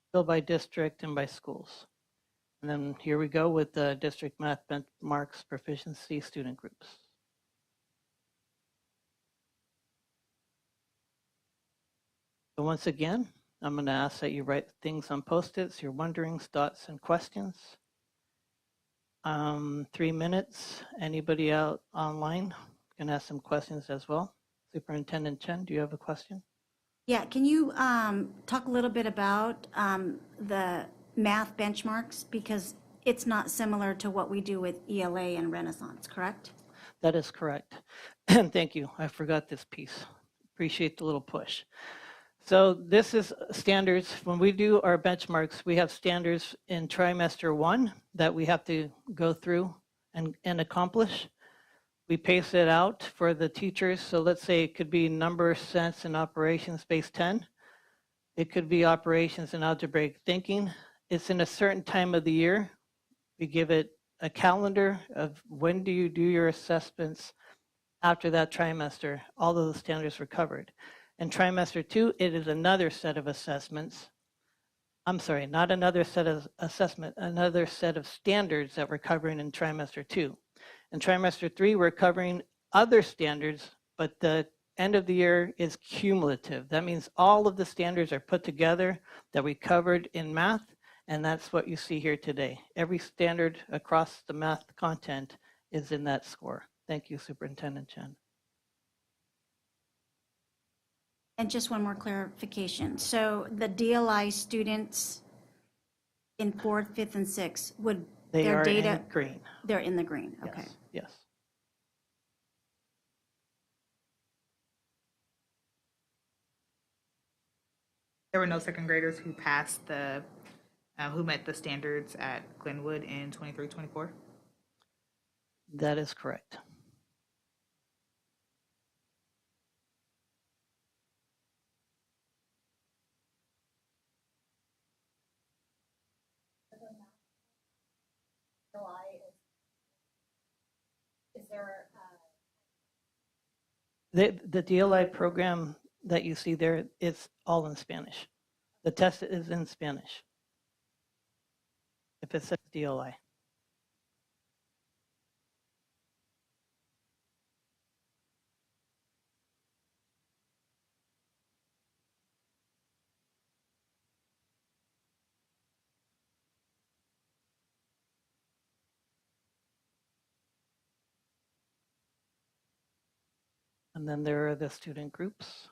Still by district and by schools. And then here we go with the district math benchmarks proficiency student groups. So once again, I'm going to ask that you write things on Post-its, your wonderings, thoughts, and questions. 3 minutes. Anybody out online can ask some questions as well. Superintendent Chen, do you have a question? Yeah, can you talk a little bit about the math benchmarks? Because it's not similar to what we do with ELA and Renaissance, correct? That is correct. And thank you. I forgot this piece. Appreciate the little push. So this is standards. When we do our benchmarks, we have standards in trimester 1 that we have to go through and accomplish. We pace it out for the teachers. So let's say it could be number, sense, and operations base 10. It could be operations and algebraic thinking. It's in a certain time of the year. We give it a calendar of when do you do your assessments after that trimester. All of the standards were covered. In trimester 2, it is another set of assessments. I'm sorry, not another set of assessment, another set of standards that we're covering in trimester 2. In trimester 3, we're covering other standards, but the end of the year is cumulative. That means all of the standards are put together that we covered in math, and that's what you see here today. Every standard across the math content is in that score. Thank you, Superintendent Chen. And just one more clarification. So the DLI students in 4th, 5th, and 6th, would They their are data, in green. they're in the green, okay. Yes. Yes. There were no 2nd graders who passed the, who met the standards at Glenwood in 23-24? That is correct. Is there The DLI program that you see there, it's all in Spanish. The test is in Spanish. If it says DLI. And then there are the student groups.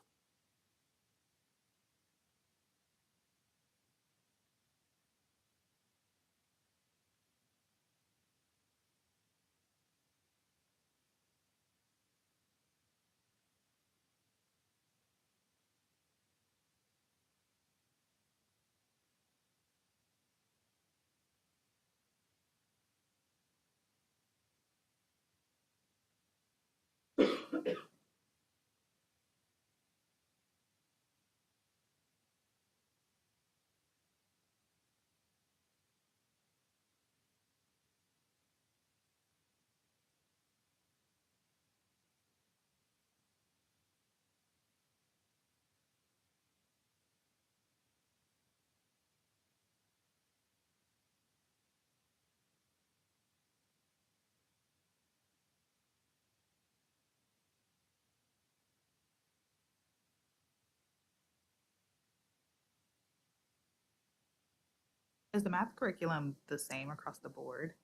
Is the math curriculum the same across the board?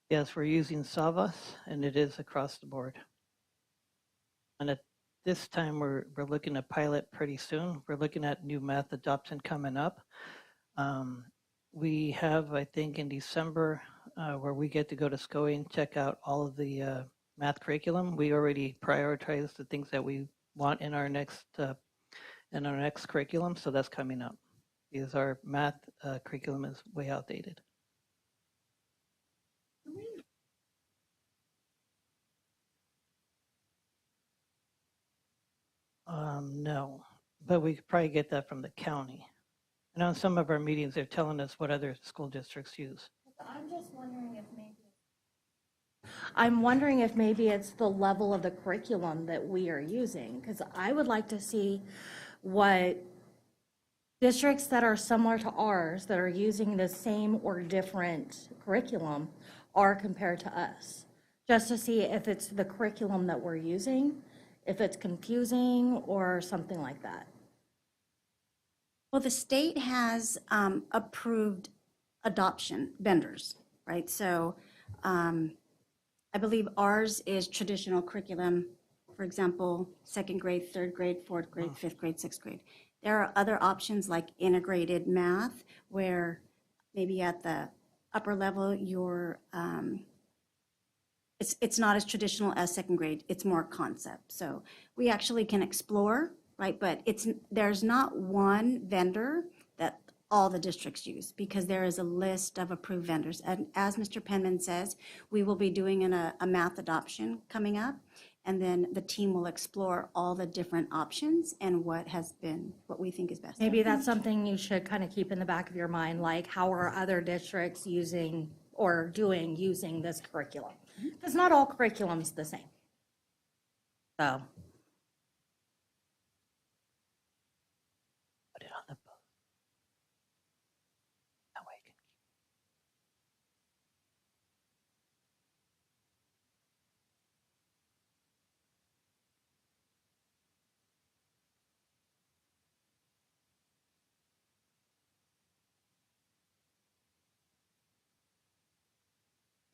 Yes, we're using Savas, and it is across the board. And at this time, we're looking to pilot pretty soon. We're looking at new math adoption coming up. We have, I think, in December, where we get to go to SCOE and check out all of the math curriculum. We already prioritized the things that we want in our next curriculum, so that's coming up. Because our math curriculum is way outdated. No, but we could probably get that from the county. I know in some of our meetings, they're telling us what other school districts use. I'm just wondering if maybe it's the level of the curriculum that we are using, because I would like to see what districts that are similar to ours that are using the same or different curriculum are compared to us, just to see if it's the curriculum that we're using, if it's confusing or something like that. Well, the state has approved adoption vendors, right? So I believe ours is traditional curriculum, for example, second grade, third grade, fourth grade, fifth grade, sixth grade. There are other options like integrated math, where maybe at the upper level, it's not as traditional as second grade, it's more concept. So we actually can explore, right? But there's not one vendor that all the districts use, because there is a list of approved vendors. And as Mr. Penman says, we will be doing a math adoption coming up, and then the team will explore all the different options and what we think is best. Maybe that's something you should kind of keep in the back of your mind, like how are other districts using this curriculum? Because not all curriculum's the same. So. Put it on the book. That way I can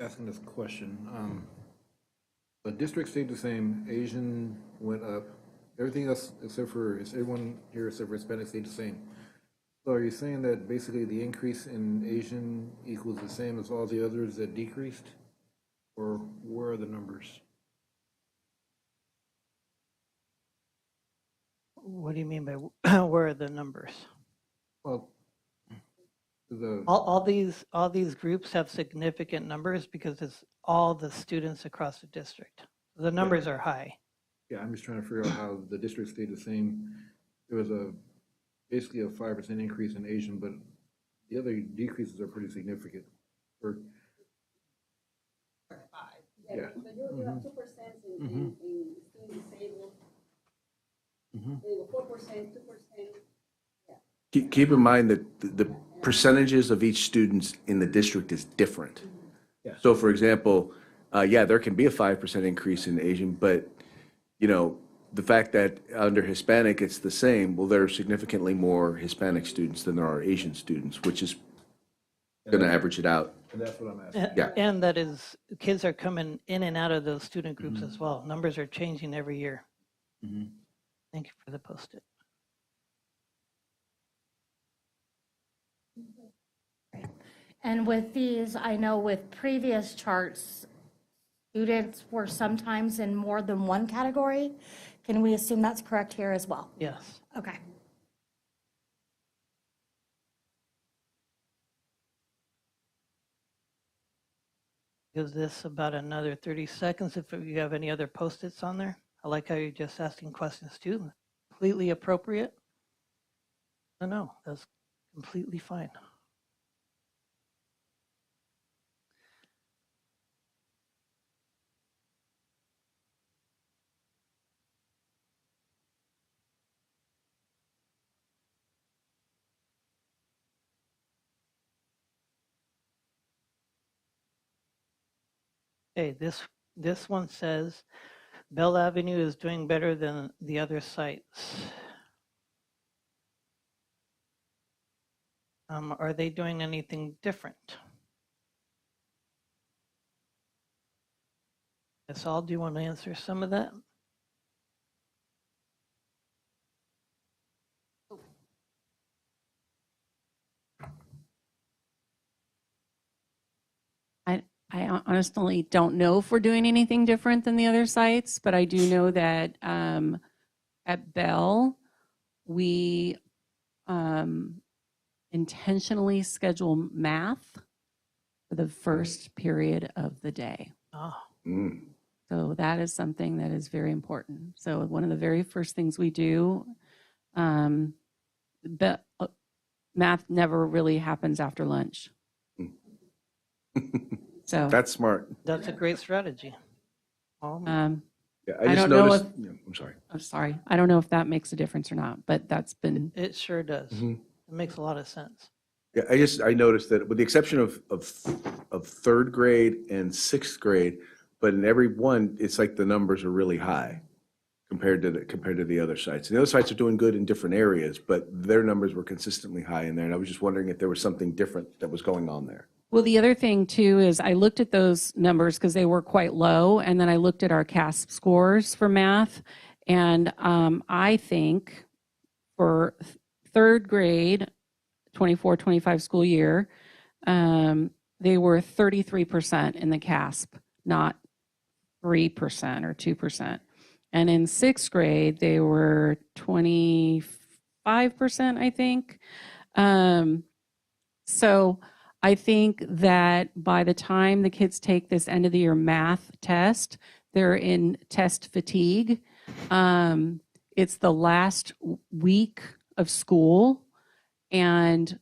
Asking this question. The district stayed the same, Asian went up, everything else except for, everyone here except for Hispanic stayed the same. So are you saying that basically the increase in Asian equals the same as all the others that decreased? Or where are the numbers? What do you mean by where are the numbers? Well, All these groups have significant numbers because it's all the students across the district. The numbers are high. yeah, I'm just trying to figure out how the district stayed the same. There was basically a 5% increase in Asian, but the other decreases are pretty significant. Yeah. But you have 2% in student disabled. There you go, 4%, 2%. Keep in mind that the percentages of each student in the district is different. Yeah. So for example, there can be a 5% increase in Asian, but, the fact that under Hispanic it's the same, well, there are significantly more Hispanic students than there are Asian students, which is going to average it out. And that's what I'm asking. And- Yeah. And that is, kids are coming in and out of those student groups as well. Numbers are changing every year. Mhm. Thank you for the post-it. And with these, I know with previous charts, students were sometimes in more than one category. Can we assume that's correct here as well? Yes. Okay. Gives this about another 30 seconds if you have any other post-its on there. I like how you're just asking questions too. Completely appropriate. No, that's completely fine. Okay, this one says Bell Avenue is doing better than the other sites. Are they doing anything different? That's all. Do you want to answer some of that? I honestly don't know if we're doing anything different than the other sites, but I do know that at Bell, we intentionally schedule math for the first period of the day. Oh, Mm. So that is something that is very important. So one of the very first things we do, but math never really happens after lunch. So That's smart. that's a great strategy. Oh, Yeah, I just don't know noticed. if- Yeah, I'm sorry. I'm sorry, I don't know if that makes a difference or not, but that's been it sure does. Mhm. It makes a lot of sense. Yeah, I noticed that with the exception of third grade and sixth grade, but in every one, it's like the numbers are really high compared to the other sites. And the other sites are doing good in different areas, but their numbers were consistently high in there. And I was just wondering if there was something different that was going on there. Well, the other thing too is I looked at those numbers because they were quite low, and then I looked at our CASP scores for math, and I think for third grade, 24-25 school year, they were 33% in the CASP, not 3% or 2%. And in sixth grade, they were 25%, I think. So I think that by the time the kids take this end of the year math test, they're in test fatigue. It's the last week of school, and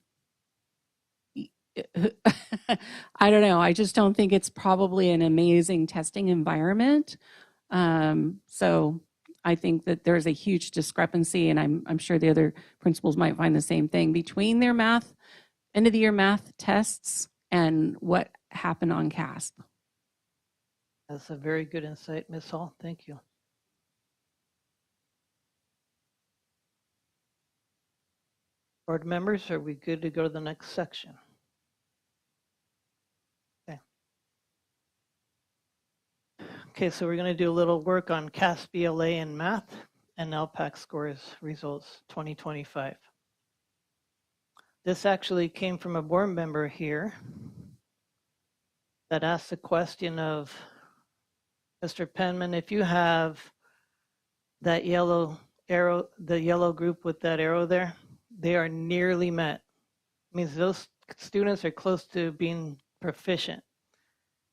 I don't know. I just don't think it's probably an amazing testing environment. So I think that there's a huge discrepancy, and I'm sure the other principals might find the same thing between their math end of the year math tests and what happened on CASP. That's a very good insight, Ms. Hall. Thank you. Board members, are we good to go to the next section? Okay. Okay, so we're going to do a little work on CASP BLA in math and LPAC scores results 2025. This actually came from a board member here that asked the question of, Mr. Penman, if you have that yellow arrow, the yellow group with that arrow there, they are nearly met. It means those students are close to being proficient.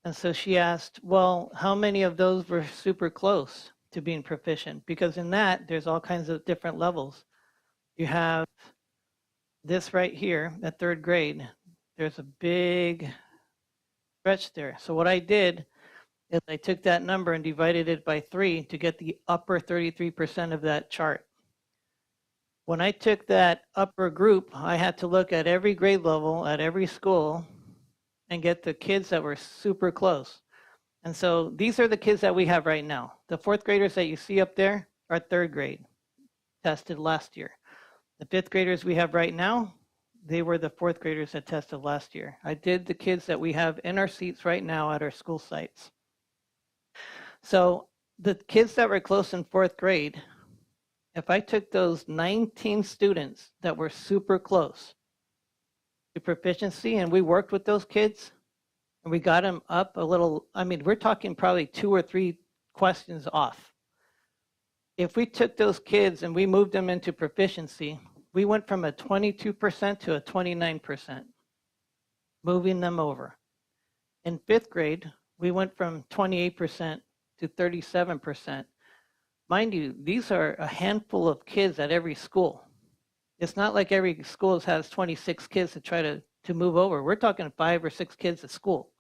And so she asked, well, how many of those were super close to being proficient? Because in that, there's all kinds of different levels. You have this right here at third grade. There's a big stretch there. So what I did is I took that number and divided it by 3 to get the upper 33% of that chart. When I took that upper group, I had to look at every grade level at every school and get the kids that were super close. And so these are the kids that we have right now. The fourth graders that you see up there are third grade, tested last year. The fifth graders we have right now, they were the fourth graders that tested last year. I did the kids that we have in our seats right now at our school sites. So the kids that were close in fourth grade, if I took those 19 students that were super close to proficiency and we worked with those kids and we got them up a little, I mean, we're talking probably 2 or 3 questions off. If we took those kids and we moved them into proficiency, we went from a 22% to a 29%, moving them over. In fifth grade, we went from 28% to 37%. Mind you, these are a handful of kids at every school. It's not like every school has 26 kids to try to move over. We're talking 5 or 6 kids at school.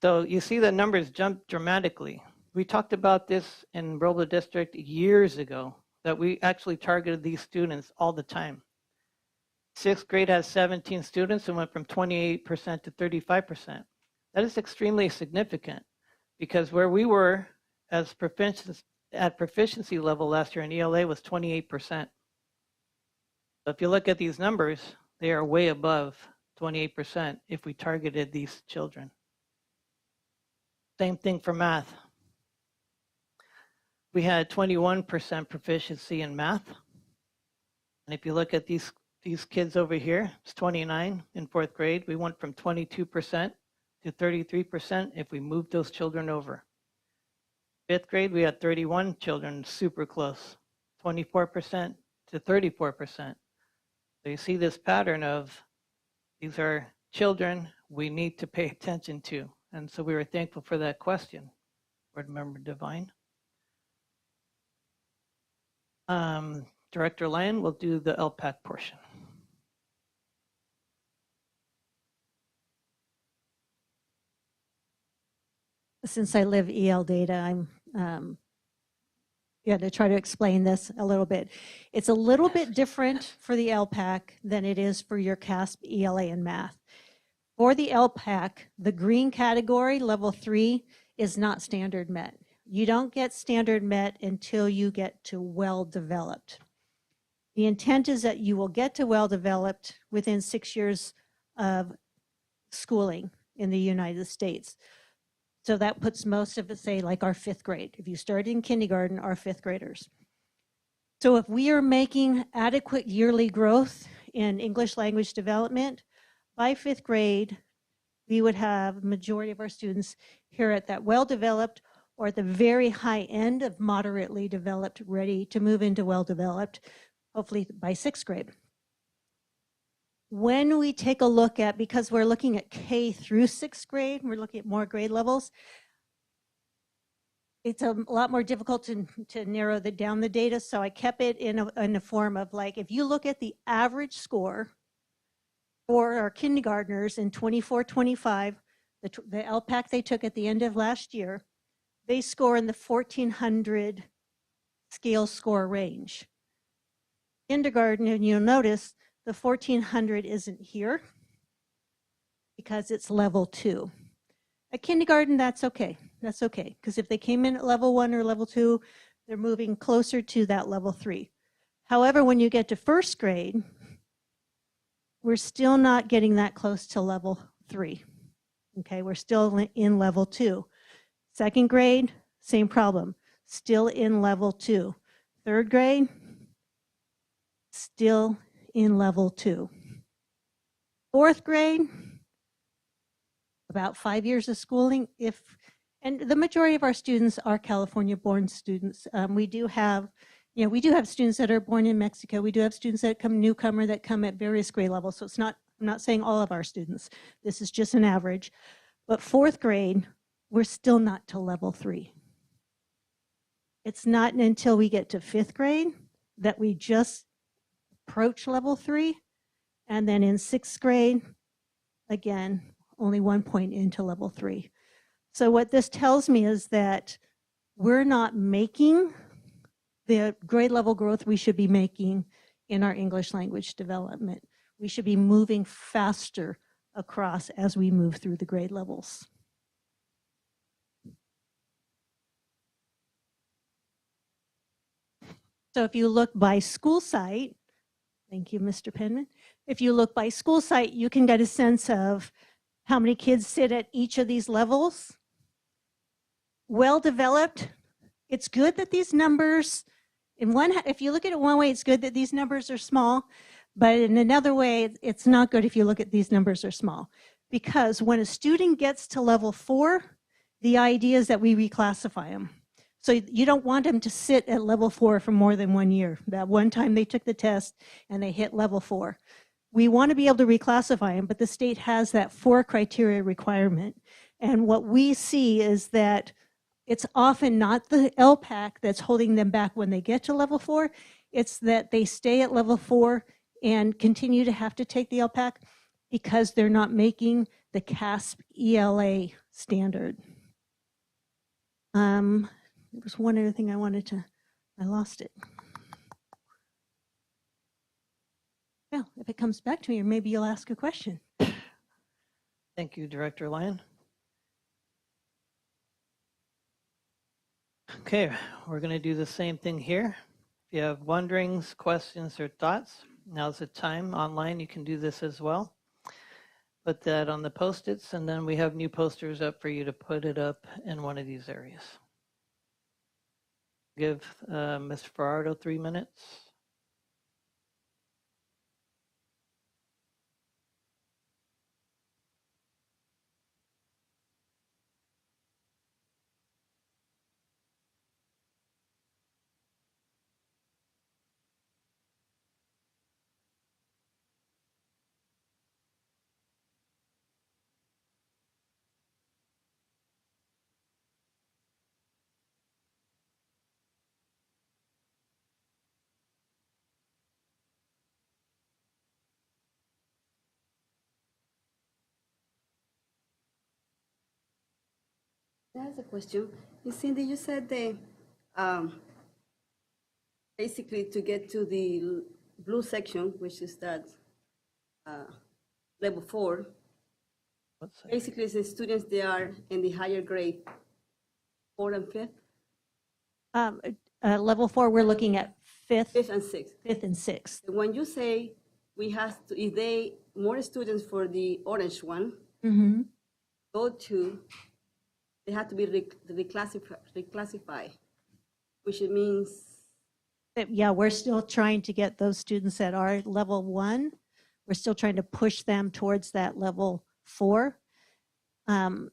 So you see the numbers jump dramatically. We talked about this in Robla District years ago, that we actually targeted these students all the time. Sixth grade has 17 students and went from 28% to 35%. That is extremely significant because where we were as at proficiency level last year in ELA was 28%. So if you look at these numbers, they are way above 28% if we targeted these children. Same thing for math. We had 21% proficiency in math. And if you look at these kids over here, it's 29 in fourth grade. We went from 22% to 33% if we moved those children over. Fifth grade, we had 31 children super close, 24% to 34%. So you see this pattern of these are children we need to pay attention to. And so we were thankful for that question, Board Member Devine. Director Lyon will do the LPAC portion. Since I live EL data, I'm to try to explain this a little bit. It's a little bit different for the LPAC than it is for your CASP, ELA, and math. For the LPAC, the green category, level 3, is not standard met. You don't get standard met until you get to well-developed. The intent is that you will get to well-developed within 6 years of schooling in the United States. So that puts most of it, say, like our fifth grade. If you start in kindergarten, our fifth graders. So if we are making adequate yearly growth in English language development, by fifth grade, we would have majority of our students here at that well-developed or at the very high end of moderately developed, ready to move into well-developed, hopefully by sixth grade. When we take a look at, because we're looking at K through sixth grade, we're looking at more grade levels, it's a lot more difficult to narrow down the data. So I kept it in a form of like, if you look at the average score for our kindergartners in 24-25, the LPAC they took at the end of last year, they score in the 1400 scale score range. Kindergarten, and you'll notice the 1400 isn't here because it's level 2. At kindergarten, that's okay. That's okay, because if they came in at level 1 or level 2, they're moving closer to that level 3. However, when you get to first grade, we're still not getting that close to level 3. Okay, we're still in level 2. Second grade, same problem, still in level 2. Third grade, still in level 2. Fourth grade, about 5 years of schooling. And the majority of our students are California-born students. We do have students that are born in Mexico. We do have students that come newcomer that come at various grade levels. So it's not, I'm not saying all of our students. This is just an average. But fourth grade, we're still not to level 3. It's not until we get to fifth grade that we just approach level 3. And then in sixth grade, again, only 1 point into level 3. So what this tells me is that we're not making the grade level growth we should be making in our English language development. We should be moving faster across as we move through the grade levels. So if you look by school site, Thank you, Mr. Penman. If you look by school site, you can get a sense of how many kids sit at each of these levels. Well-developed, it's good that these numbers, if you look at it one way, it's good that these numbers are small, but in another way, it's not good if you look at these numbers are small. Because when a student gets to level 4, the idea is that we reclassify them. So you don't want them to sit at level 4 for more than 1 year. That one time they took the test and they hit level 4. We want to be able to reclassify them, but the state has that 4 criteria requirement. And what we see is that it's often not the LPAC that's holding them back when they get to level 4. It's that they stay at level 4 and continue to have to take the LPAC because they're not making the CASP ELA standard. There was one other thing I lost it. Well, if it comes back to me, or maybe you'll ask a question. Thank you, Director Lyon. Okay, we're going to do the same thing here. If you have wonderings, questions, or thoughts, now's the time. Online, you can do this as well. Put that on the Post-its, and then we have new posters up for you to put it up in one of these areas. Give Ms. Ferraro 3 minutes. That's a question. Cindy, you said basically to get to the blue section, which is that level 4, basically it's the students they are in the higher grade, 4th and 5th? Level 4, we're looking at 5th and 6th. 5th and 6th. When you say we have to, if they, more students for the orange one, go to, they have to be reclassified, which means. Yeah, we're still trying to get those students that are level 1. We're still trying to push them towards that level 4. I'm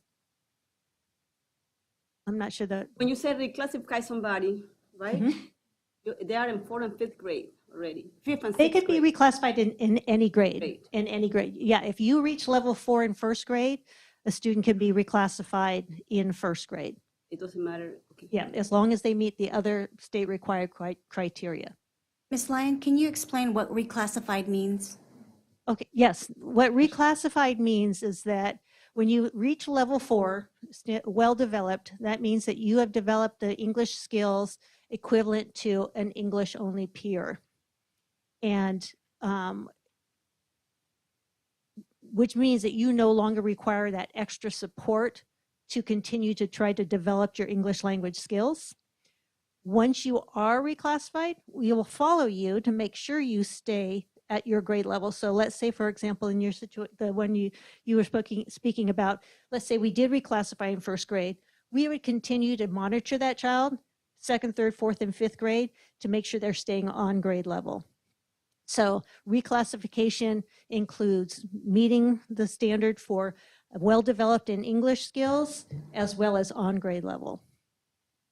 not sure that. When you say reclassify somebody, right? They are in 4th and 5th grade already. 5th and 6th They could grade. be reclassified in any grade. In any grade. Yeah, if you reach level 4 in 1st grade, a student can be reclassified in 1st grade. It doesn't matter. Okay. Yeah, as long as they meet the other state required criteria. Ms. Lyon, can you explain what reclassified means? Okay, yes. What reclassified means is that when you reach level 4, well-developed, that means that you have developed the English skills equivalent to an English-only peer. And which means that you no longer require that extra support to continue to try to develop your English language skills. Once you are reclassified, we will follow you to make sure you stay at your grade level. So let's say, for example, in your situation, the one you were speaking about, let's say we did reclassify in 1st grade, we would continue to monitor that child, 2nd, 3rd, 4th, and 5th grade to make sure they're staying on grade level. So reclassification includes meeting the standard for well-developed in English skills as well as on grade level.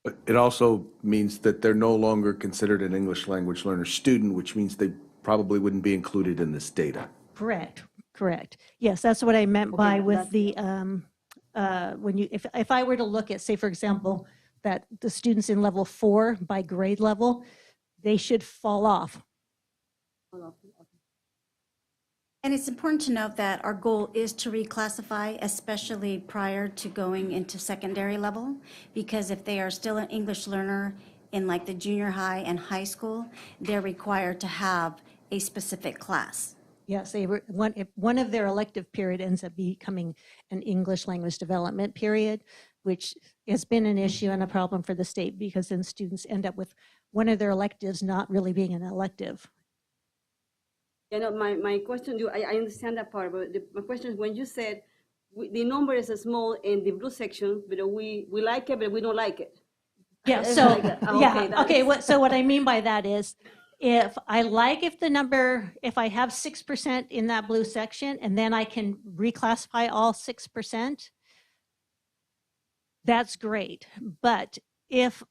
But it also means that they're no longer considered an English language learner student, which means they probably wouldn't be included in this data. Correct, correct. Yes, that's what I meant by with the, when you, if I were to look at, say, for example, that the students in level 4 by grade level, they should fall off. And it's important to note that our goal is to reclassify, especially prior to going into secondary level, because if they are still an English learner in like the junior high and high school, they're required to have a specific class. Yes, they were, if one of their elective period ends up becoming an English language development period, which has been an issue and a problem for the state because then students end up with one of their electives not really being an elective. You know, my question, I understand that part, but my question is when you said the number is small in the blue section, but we like it, but we don't like it. Yeah, It's so, like that. Oh, yeah, that okay, is- so what I mean by that is, if I have 6% in that blue section, and then I can reclassify all 6%, that's great. But if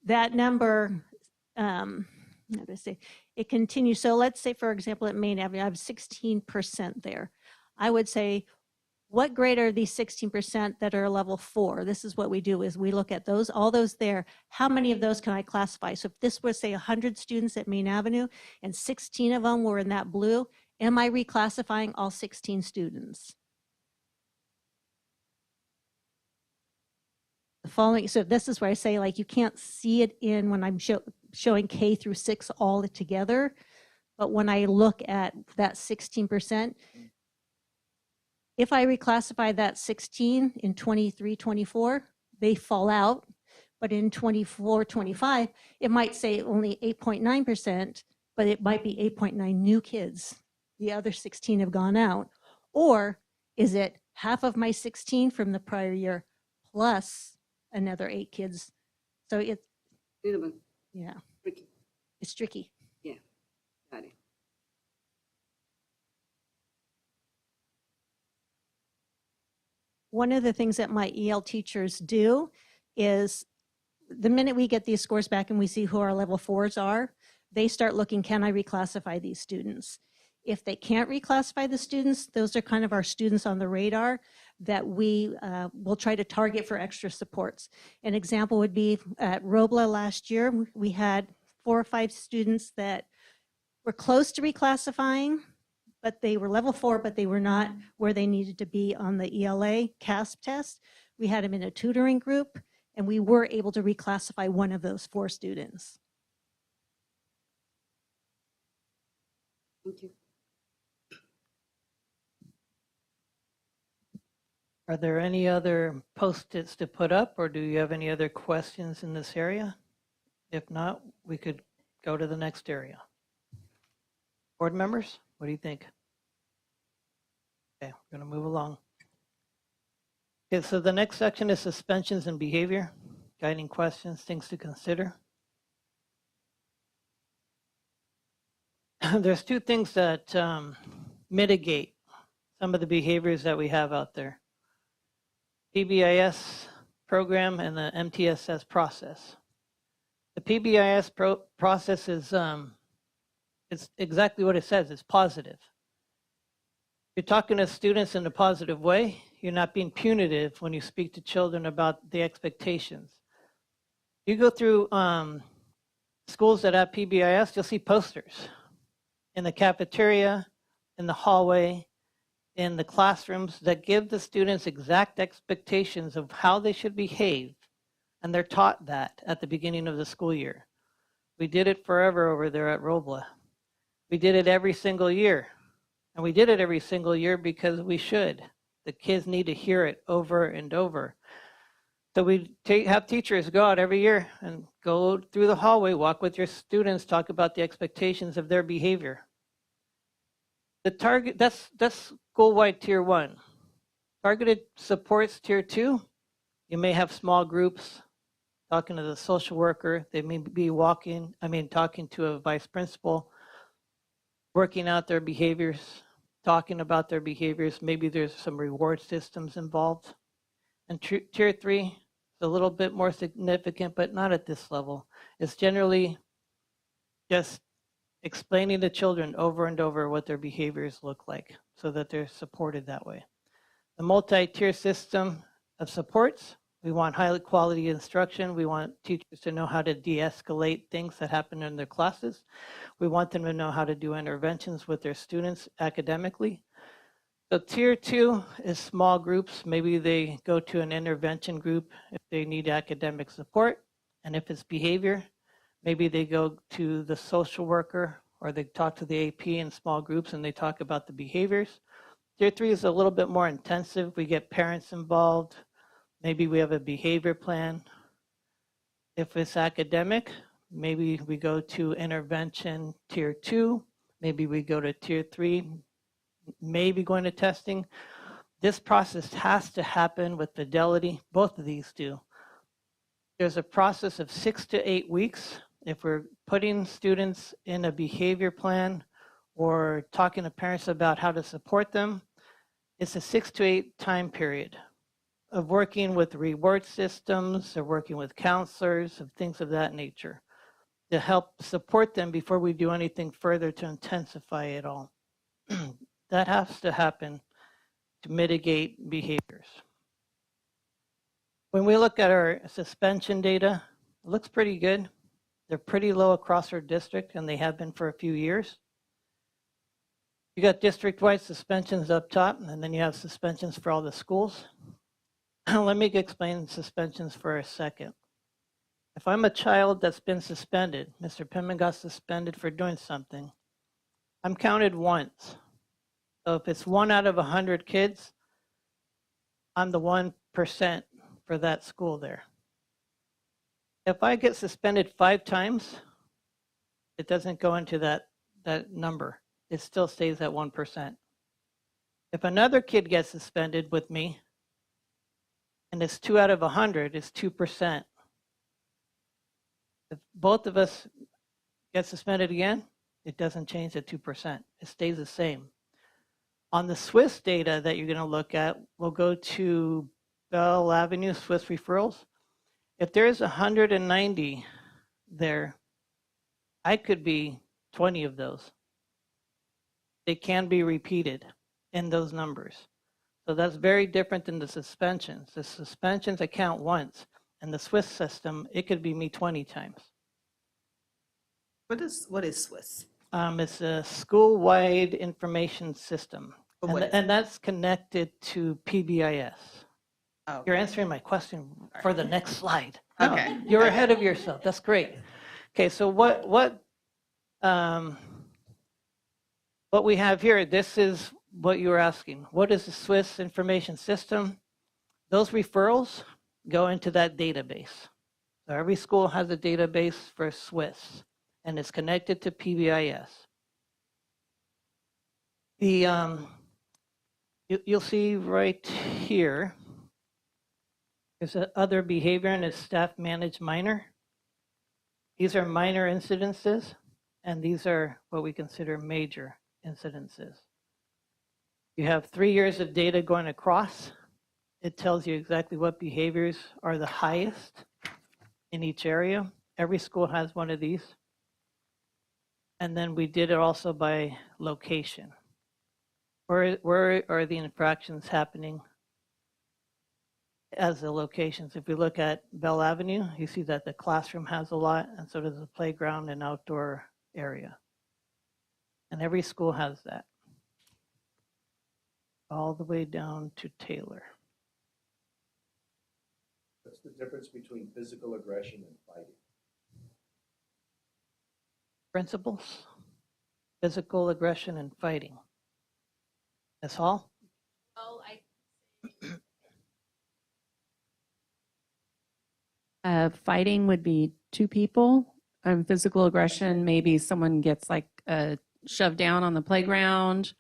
that number, how do I say, it continues, so let's say, for example, at Main Avenue, I have 16% there. I would say, what grade are these 16% that are level 4? This is what we do, is we look at those, all those there, how many of those can I classify? So if this was, say, 100 students at Main Avenue and 16 of them were in that blue, am I reclassifying all 16 students? The following, so this is where I say, like, you can't see it in when I'm showing K through 6 all together, but when I look at that 16%, if I reclassify that 16 in 23, 24, they fall out. But in 24, 25, it might say only 8.9%, but it might be 8.9 new kids. The other 16 have gone out. Or is it half of my 16 from the prior year plus another 8 kids? So it's, Little bit yeah, tricky. it's tricky. Yeah, got it. One of the things that my EL teachers do is the minute we get these scores back and we see who our level 4s are, they start looking, can I reclassify these students? If they can't reclassify the students, those are kind of our students on the radar that we will try to target for extra supports. An example would be at Robla last year, we had 4 or 5 students that were close to reclassifying, but they were level 4, but they were not where they needed to be on the ELA CASP test. We had them in a tutoring group, and we were able to reclassify one of those 4 students. Thank you. Are there any other Post-its to put up, or do you have any other questions in this area? If not, we could go to the next area. Board members, what do you think? Okay, we're going to move along. Okay, so the next section is suspensions and behavior, guiding questions, things to consider. There's 2 things that mitigate some of the behaviors that we have out there. PBIS program and the MTSS process. The PBIS process is it's exactly what it says, it's positive. You're talking to students in a positive way. You're not being punitive when you speak to children about the expectations. You go through schools that have PBIS, you'll see posters in the cafeteria, in the hallway, in the classrooms that give the students exact expectations of how they should behave, and they're taught that at the beginning of the school year. We did it forever over there at Robla. We did it every single year, and we did it every single year because we should. The kids need to hear it over and over. So we have teachers go out every year and go through the hallway, walk with your students, talk about the expectations of their behavior. The target, that's school-wide tier 1. Targeted supports tier 2, you may have small groups talking to the social worker. They may be talking to a vice principal, working out their behaviors, talking about their behaviors. Maybe there's some reward systems involved. And tier 3 is a little bit more significant, but not at this level. It's generally just explaining to children over and over what their behaviors look like so that they're supported that way. The multi-tier system of supports, we want high quality instruction. We want teachers to know how to de-escalate things that happen in their classes. We want them to know how to do interventions with their students academically. So tier 2 is small groups. Maybe they go to an intervention group if they need academic support. And if it's behavior, maybe they go to the social worker or they talk to the AP in small groups and they talk about the behaviors. Tier 3 is a little bit more intensive. We get parents involved. Maybe we have a behavior plan. If it's academic, maybe we go to intervention tier 2 maybe we go to tier 3, maybe going to testing. This process has to happen with fidelity. Both of these do. There's a process of 6 to 8 weeks. If we're putting students in a behavior plan or talking to parents about how to support them, it's a 6 to 8 time period of working with reward systems or working with counselors, of things of that nature, to help support them before we do anything further to intensify it all. That has to happen to mitigate behaviors. When we look at our suspension data, it looks pretty good. They're pretty low across our district, and they have been for a few years. You got district-wide suspensions up top, and then you have suspensions for all the schools. Let me explain suspensions for a second. If I'm a child that's been suspended, Mr. Pittman got suspended for doing something, I'm counted once. So if it's 1 out of 100 kids, I'm the 1% for that school there. If I get suspended 5 times, it doesn't go into that number. It still stays at 1%. If another kid gets suspended with me, and it's 2 out of 100, it's 2%. If both of us get suspended again, it doesn't change at 2%. It stays the same. On the Swiss data that you're going to look at, we'll go to Bell Avenue, Swiss referrals. If there's 190 there, I could be 20 of those. They can be repeated in those numbers. So that's very different than the suspensions. The suspensions I count once. In the Swiss system, it could be me 20 times. What is Swiss? It's a school-wide information system. And that's connected to PBIS. Oh, You're answering my question for the next slide. Okay. You're ahead of yourself. That's great. Okay, so what we have here, this is what you were asking. What is the Swiss information system? Those referrals go into that database. So every school has a database for Swiss, and it's connected to PBIS. You'll see right here, there's other behavior, and it's staff managed minor. These are minor incidences, and these are what we consider major incidences. You have 3 years of data going across. It tells you exactly what behaviors are the highest in each area. Every school has one of these. And then we did it also by location. Where are the infractions happening as the locations? If we look at Bell Avenue, you see that the classroom has a lot, and so does the playground and outdoor area. And every school has that, all the way down to Taylor. What's the difference between physical aggression and fighting? Principles, physical aggression, and fighting. Ms. Hall? Oh, fighting would be 2 people. Physical aggression, maybe someone gets like shoved down on the playground,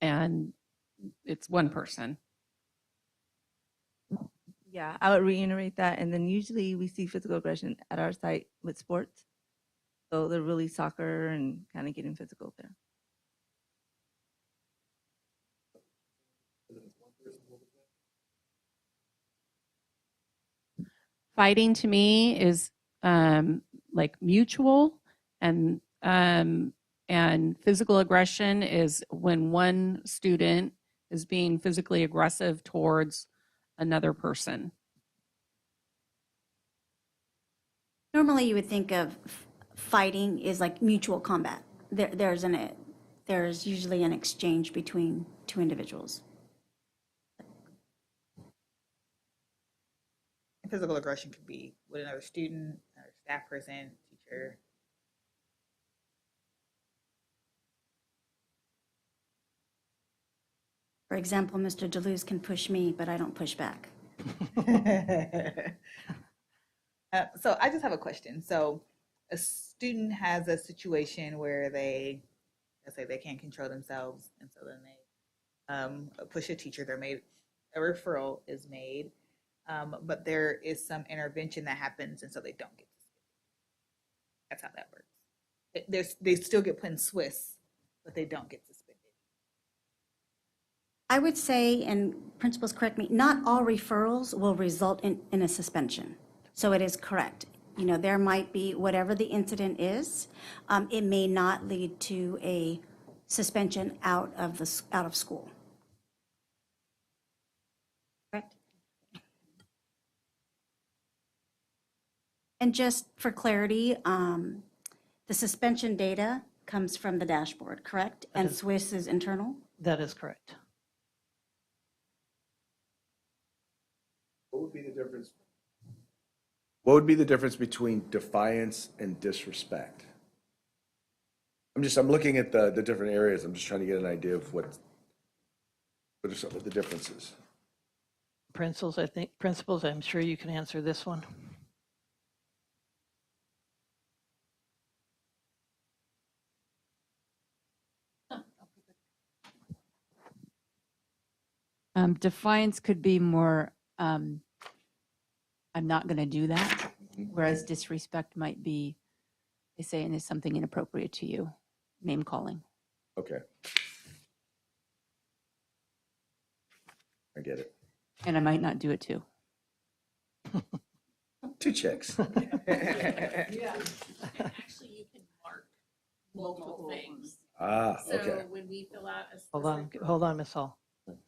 and it's 1 person. Yeah, I would reiterate that. And then usually we see physical aggression at our site with sports. So they're really soccer and kind of getting physical there. Fighting to me is like mutual, and physical aggression is when one student is being physically aggressive towards another person. Normally, you would think of fighting is like mutual combat. There's usually an exchange between 2 individuals. Physical aggression could be with another student, another staff person, teacher. For example, Mr. Deleuze can push me, but I don't push back. So I just have a question. So a student has a situation where let's say they can't control themselves, and so then they push a teacher, a referral is made, but there is some intervention that happens, and so they don't get suspended. That's how that works. They still get put in Swiss, but they don't get suspended. I would say, and principals correct me, not all referrals will result in a suspension. So it is correct. You know, there might be, whatever the incident is, it may not lead to a suspension out of school. Correct? And just for clarity, the suspension data comes from the dashboard, correct? And Swiss is internal? That is correct. What would be the difference? What would be the difference between defiance and disrespect? I'm looking at the different areas. I'm just trying to get an idea of what are some of the differences. Principals, I'm sure you can answer this one. Defiance could be more, I'm not going to do that, whereas disrespect might be, they say, and is something inappropriate to you, name calling. Okay. I get it. And I might not do it too. 2 checks. Yeah. Actually, you can mark multiple things. Okay. So when we fill out a Hold on, Ms. Hall.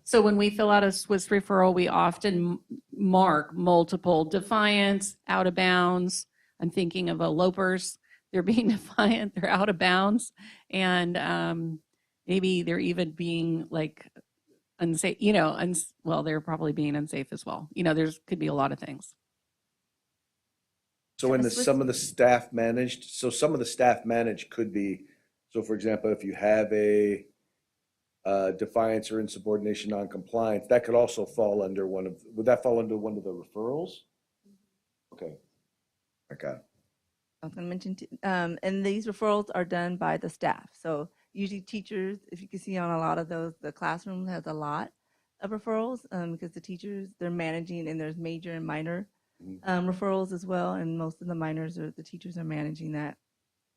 So when we fill out a Swiss referral, we often mark multiple defiance, out of bounds. I'm thinking of elopers. They're being defiant, they're out of bounds. And maybe they're even being like unsafe, well, they're probably being unsafe as well. Could be a lot of things. So some of the staff managed could be, so for example, if you have a defiance or insubordination non-compliance, that could also fall under would that fall under one of the referrals? Okay. Okay. I was going to mention, and these referrals are done by the staff. So usually teachers, if you can see on a lot of those, the classroom has a lot of referrals because the teachers, they're managing, and there's major and minor referrals as well. And most of the minors, the teachers are managing that,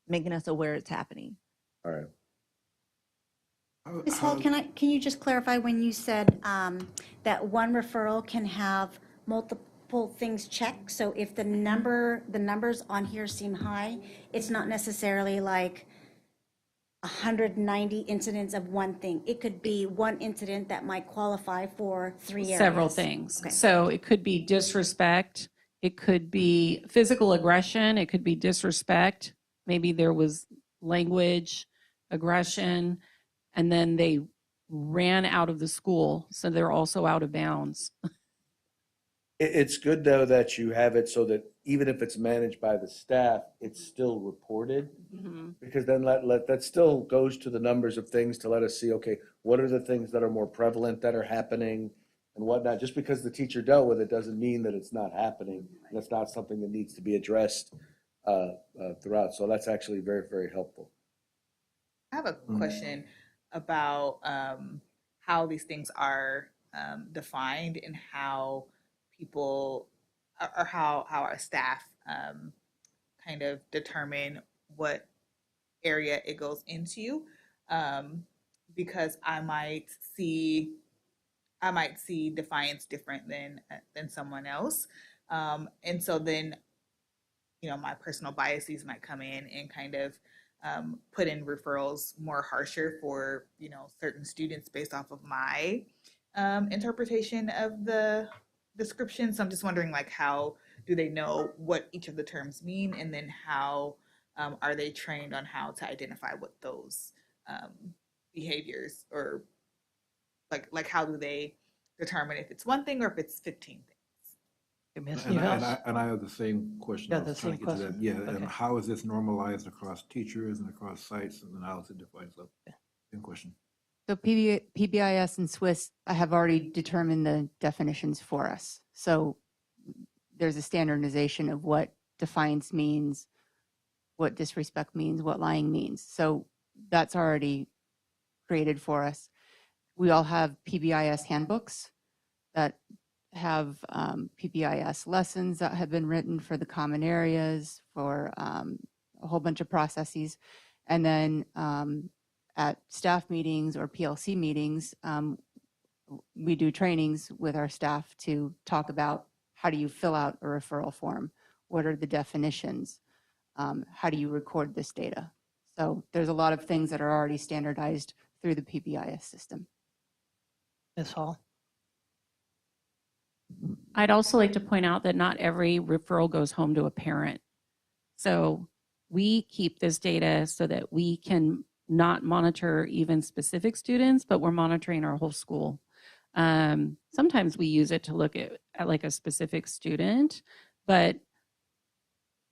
making us aware it's happening. All right. Ms. Hall, can you just clarify when you said that one referral can have multiple things checked? So if the numbers on here seem high, it's not necessarily like 190 incidents of one thing. It could be one incident that might qualify for 3 areas. Several things. Okay. So it could be disrespect. It could be physical aggression. It could be disrespect. Maybe there was language, aggression, and then they ran out of the school. So they're also out of bounds. It's good though that you have it so that even if it's managed by the staff, it's still reported. Because then that still goes to the numbers of things to let us see, okay, what are the things that are more prevalent that are happening and whatnot. Just because the teacher dealt with it doesn't mean that it's not happening. And it's not something that needs to be addressed throughout. So that's actually very, very helpful. I have a question about how these things are defined and how people or how our staff kind of determine what area it goes into, because I might see defiance different than someone else, and so then my personal biases might come in and kind of put in referrals more harsher for certain students based off of my interpretation of the description. So I'm just wondering, like, how do they know what each of the terms mean, and then how are they trained on how to identify what those behaviors, or like how do they determine if it's one thing or if it's 15 things? And I have the same question. Yeah, I was the trying same to get to question. that. Yeah, Okay. and how is this normalized across teachers and across sites, and then how is it defined? So, same question. So PBIS and Swiss have already determined the definitions for us. So there's a standardization of what defiance means, what disrespect means, what lying means. So that's already created for us. We all have PBIS handbooks that have PBIS lessons that have been written for the common areas, for a whole bunch of processes. And then at staff meetings or PLC meetings, we do trainings with our staff to talk about how do you fill out a referral form? What are the definitions? How do you record this data? So there's a lot of things that are already standardized through the PBIS system. Ms. Hall? I'd also like to point out that not every referral goes home to a parent. So we keep this data so that we can not monitor even specific students, but we're monitoring our whole school. Sometimes we use it to look at like a specific student, but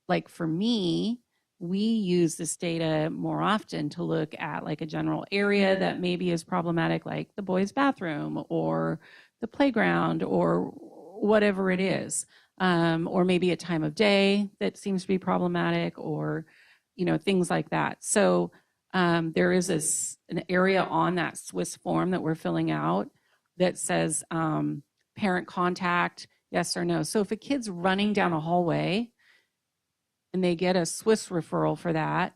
like for me, we use this data more often to look at like a general area that maybe is problematic, like the boys' bathroom or the playground or whatever it is, or maybe a time of day that seems to be problematic, or things like that. So there is an area on that Swiss form that we're filling out that says parent contact, yes or no. So if a kid's running down a hallway and they get a Swiss referral for that,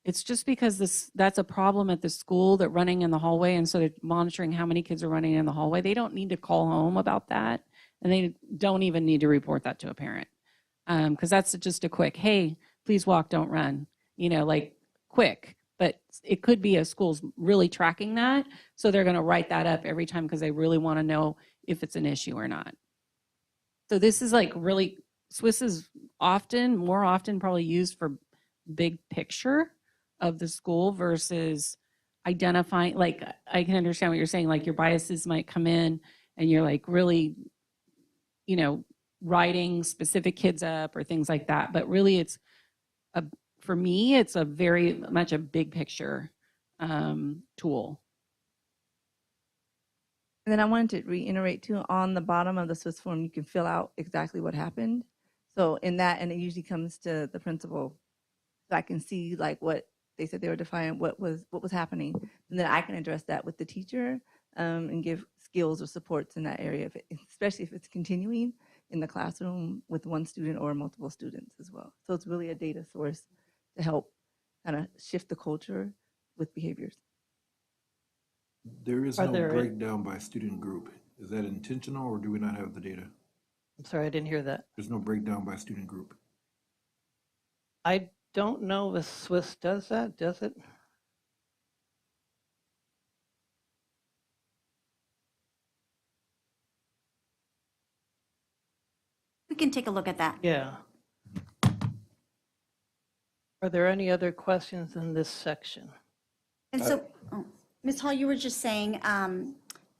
it's just because that's a problem at the school, that running in the hallway, and so they're monitoring how many kids are running in the hallway. They don't need to call home about that, and they don't even need to report that to a parent, because that's just a quick, hey, please walk, don't run, like quick. But it could be a school's really tracking that, so they're going to write that up every time because they really want to know if it's an issue or not. So this is like really, Swiss is more often probably used for big picture of the school versus identifying, like I can understand what you're saying, like your biases might come in and you're like really, writing specific kids up or things like that. But really for me, it's a very much a big picture tool. And then I wanted to reiterate too, on the bottom of the Swiss form, you can fill out exactly what happened. So in that, and it usually comes to the principal, so I can see like what they said they were defining, what was happening, and then I can address that with the teacher and give skills or supports in that area, especially if it's continuing in the classroom with one student or multiple students as well. So it's really a data source to help kind of shift the culture with behaviors. There is no breakdown by student group. Is that intentional, or do we not have the data? I'm sorry, I didn't hear that. There's no breakdown by student group. I don't know if Swiss does that, does it? We can take a look at that. Yeah. Are there any other questions in this section? And so, Ms. Hall, you were just saying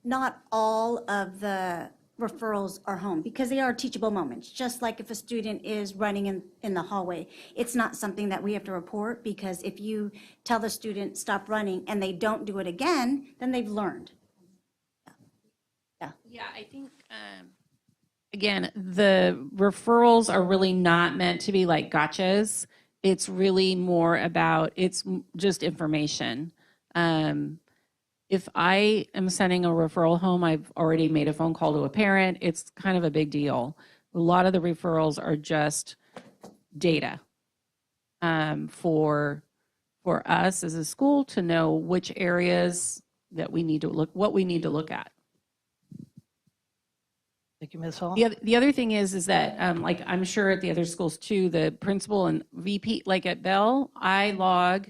not all of the referrals are home because they are teachable moments. Just like if a student is running in the hallway, it's not something that we have to report, because if you tell the student stop running and they don't do it again, then they've learned. Yeah, I think, again, the referrals are really not meant to be like gotchas. It's really more about, it's just information. If I am sending a referral home, I've already made a phone call to a parent. It's kind of a big deal. A lot of the referrals are just data for us as a school to know which areas that we need to what we need to look at. Thank you, Ms. Hall. The other thing is that, like I'm sure at the other schools too, the principal and VP, like at Bell, I log,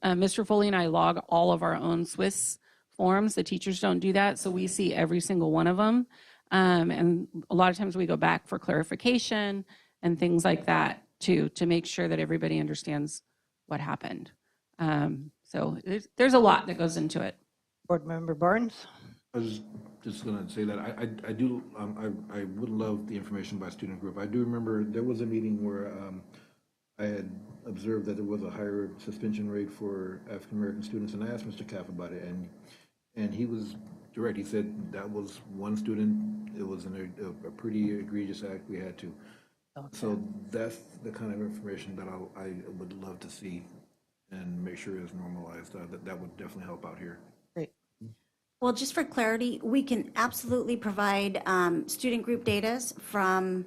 Mr. Foley and I log all of our own Swiss forms. The teachers don't do that, so we see every single one of them. And a lot of times we go back for clarification and things like that too, to make sure that everybody understands what happened. So there's a lot that goes into it. Board Member Barnes? I was just going to say that I do, I would love the information by student group. I do remember there was a meeting where I had observed that there was a higher suspension rate for African-American students, and I asked Mr. Caff about it, and he was direct. He said that was one student. It was a pretty egregious act. We had to So that's the kind of information that I would love to see and make sure is normalized. That would definitely help out here. Great. Well, just for clarity, we can absolutely provide student group data for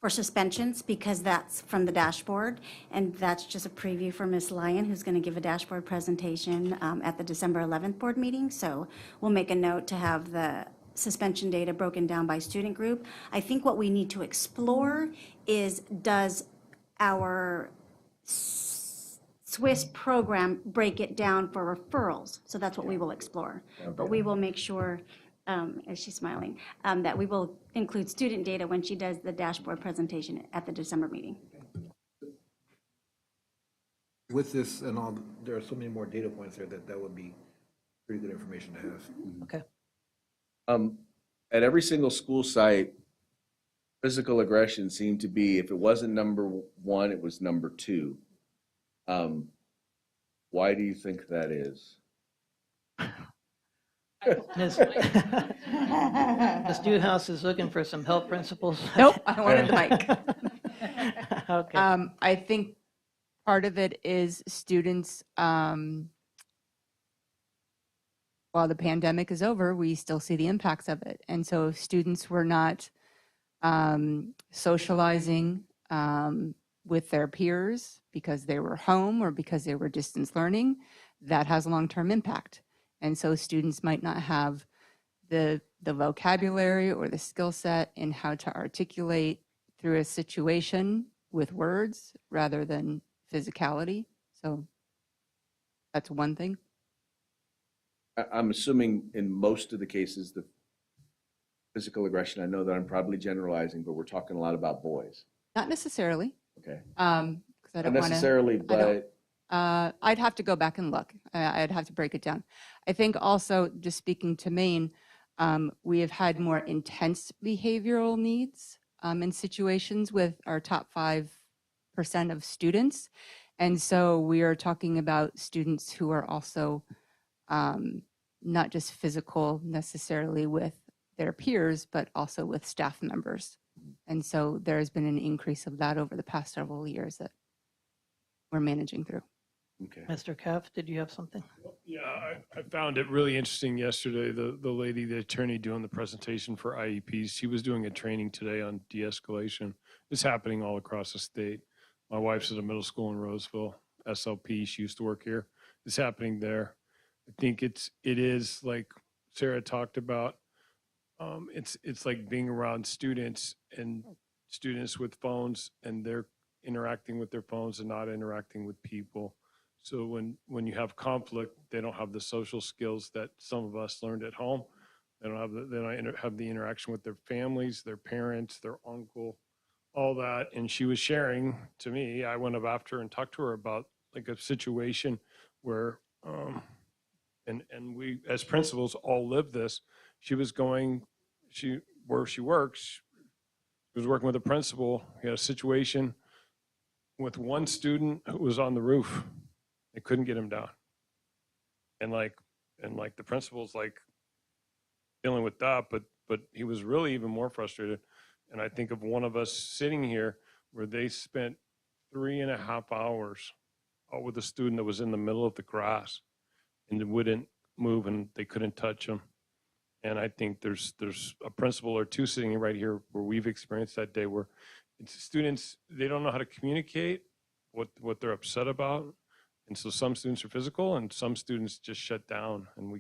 suspensions because that's from the dashboard. And that's just a preview for Ms. Lyon, who's going to give a dashboard presentation at the December 11th board meeting. So we'll make a note to have the suspension data broken down by student group. I think what we need to explore is, does our Swiss program break it down for referrals? So that's what we will explore. But we will make sure, as she's smiling, that we will include student data when she does the dashboard presentation at the December meeting. With this and all, there are so many more data points there that would be pretty good information to have. Okay. At every single school site, physical aggression seemed to be, if it wasn't number one, it was number two. Why do you think that is? Ms. Newhouse is looking for some help, principals. Nope, I wanted the mic. Okay. I think part of it is students, while the pandemic is over, we still see the impacts of it. And so if students were not socializing with their peers because they were home or because they were distance learning, that has a long-term impact. And so students might not have the vocabulary or the skill set in how to articulate through a situation with words rather than physicality. So that's one thing. I'm assuming in most of the cases, the physical aggression, I know that I'm probably generalizing, but we're talking a lot about boys. Not necessarily. Okay. 'Cause I don't Not wanna- necessarily, I don't- but I'd have to go back and look. I'd have to break it down. I think also, just speaking to Maine, we have had more intense behavioral needs in situations with our top 5% of students. And so we are talking about students who are also not just physical necessarily with their peers, but also with staff members. And so there's been an increase of that over the past several years that we're managing through. okay. Mr. Kev, did you have something? Yeah, I found it really interesting yesterday, the lady, the attorney doing the presentation for IEPs, she was doing a training today on de-escalation. It's happening all across the state. My wife's at a middle school in Roseville, SLP, she used to work here. It's happening there. I think it is like Sarah talked about, it's like being around students and students with phones and they're interacting with their phones and not interacting with people. So when you have conflict, they don't have the social skills that some of us learned at home. They don't have the interaction with their families, their parents, their uncle, all that. And she was sharing to me, I went up after her and talked to her about like a situation where, and we as principals all live this. She was where she works, she was working with a principal. He had a situation with one student who was on the roof. They couldn't get him down. And the principal's like dealing with that, but he was really even more frustrated. And I think of one of us sitting here where they spent 3.5 hours with a student that was in the middle of the grass and wouldn't move and they couldn't touch him. And I think there's a principal or two sitting right here where we've experienced that day where it's students, they don't know how to communicate what they're upset about. And so some students are physical and some students just shut down and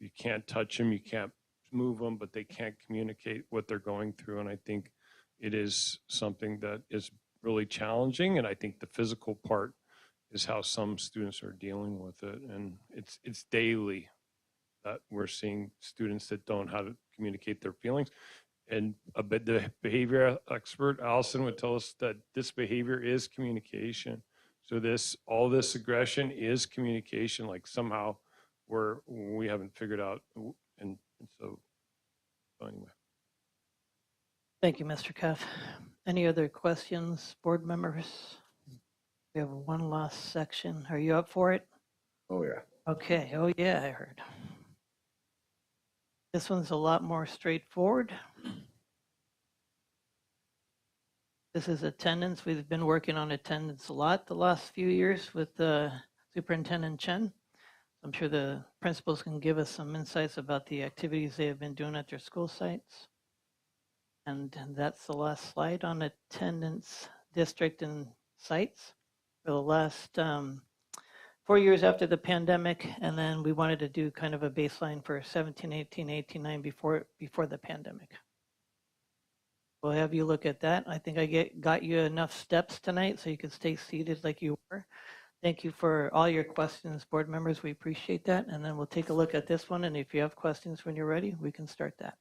you can't touch them, you can't move them, but they can't communicate what they're going through. And I think it is something that is really challenging. And I think the physical part is how some students are dealing with it. And it's daily that we're seeing students that don't know how to communicate their feelings. And the behavior expert, Allison, would tell us that this behavior is communication. So all this aggression is communication, like somehow we haven't figured out. And so anyway. Thank you, Mr. Kev. Any other questions, board members? We have one last section. Are you up for it? Oh, yeah. Okay. Oh, yeah, I heard. This one's a lot more straightforward. This is attendance. We've been working on attendance a lot the last few years with Superintendent Chen. I'm sure the principals can give us some insights about the activities they have been doing at their school sites. And that's the last slide on attendance, district, and sites for the last 4 years after the pandemic. And then we wanted to do kind of a baseline for 17, 18, 18, 9 before the pandemic. We'll have you look at that. I think I got you enough steps tonight so you can stay seated like you were. Thank you for all your questions, board members. We appreciate that. And then we'll take a look at this one. And if you have questions when you're ready, we can start that.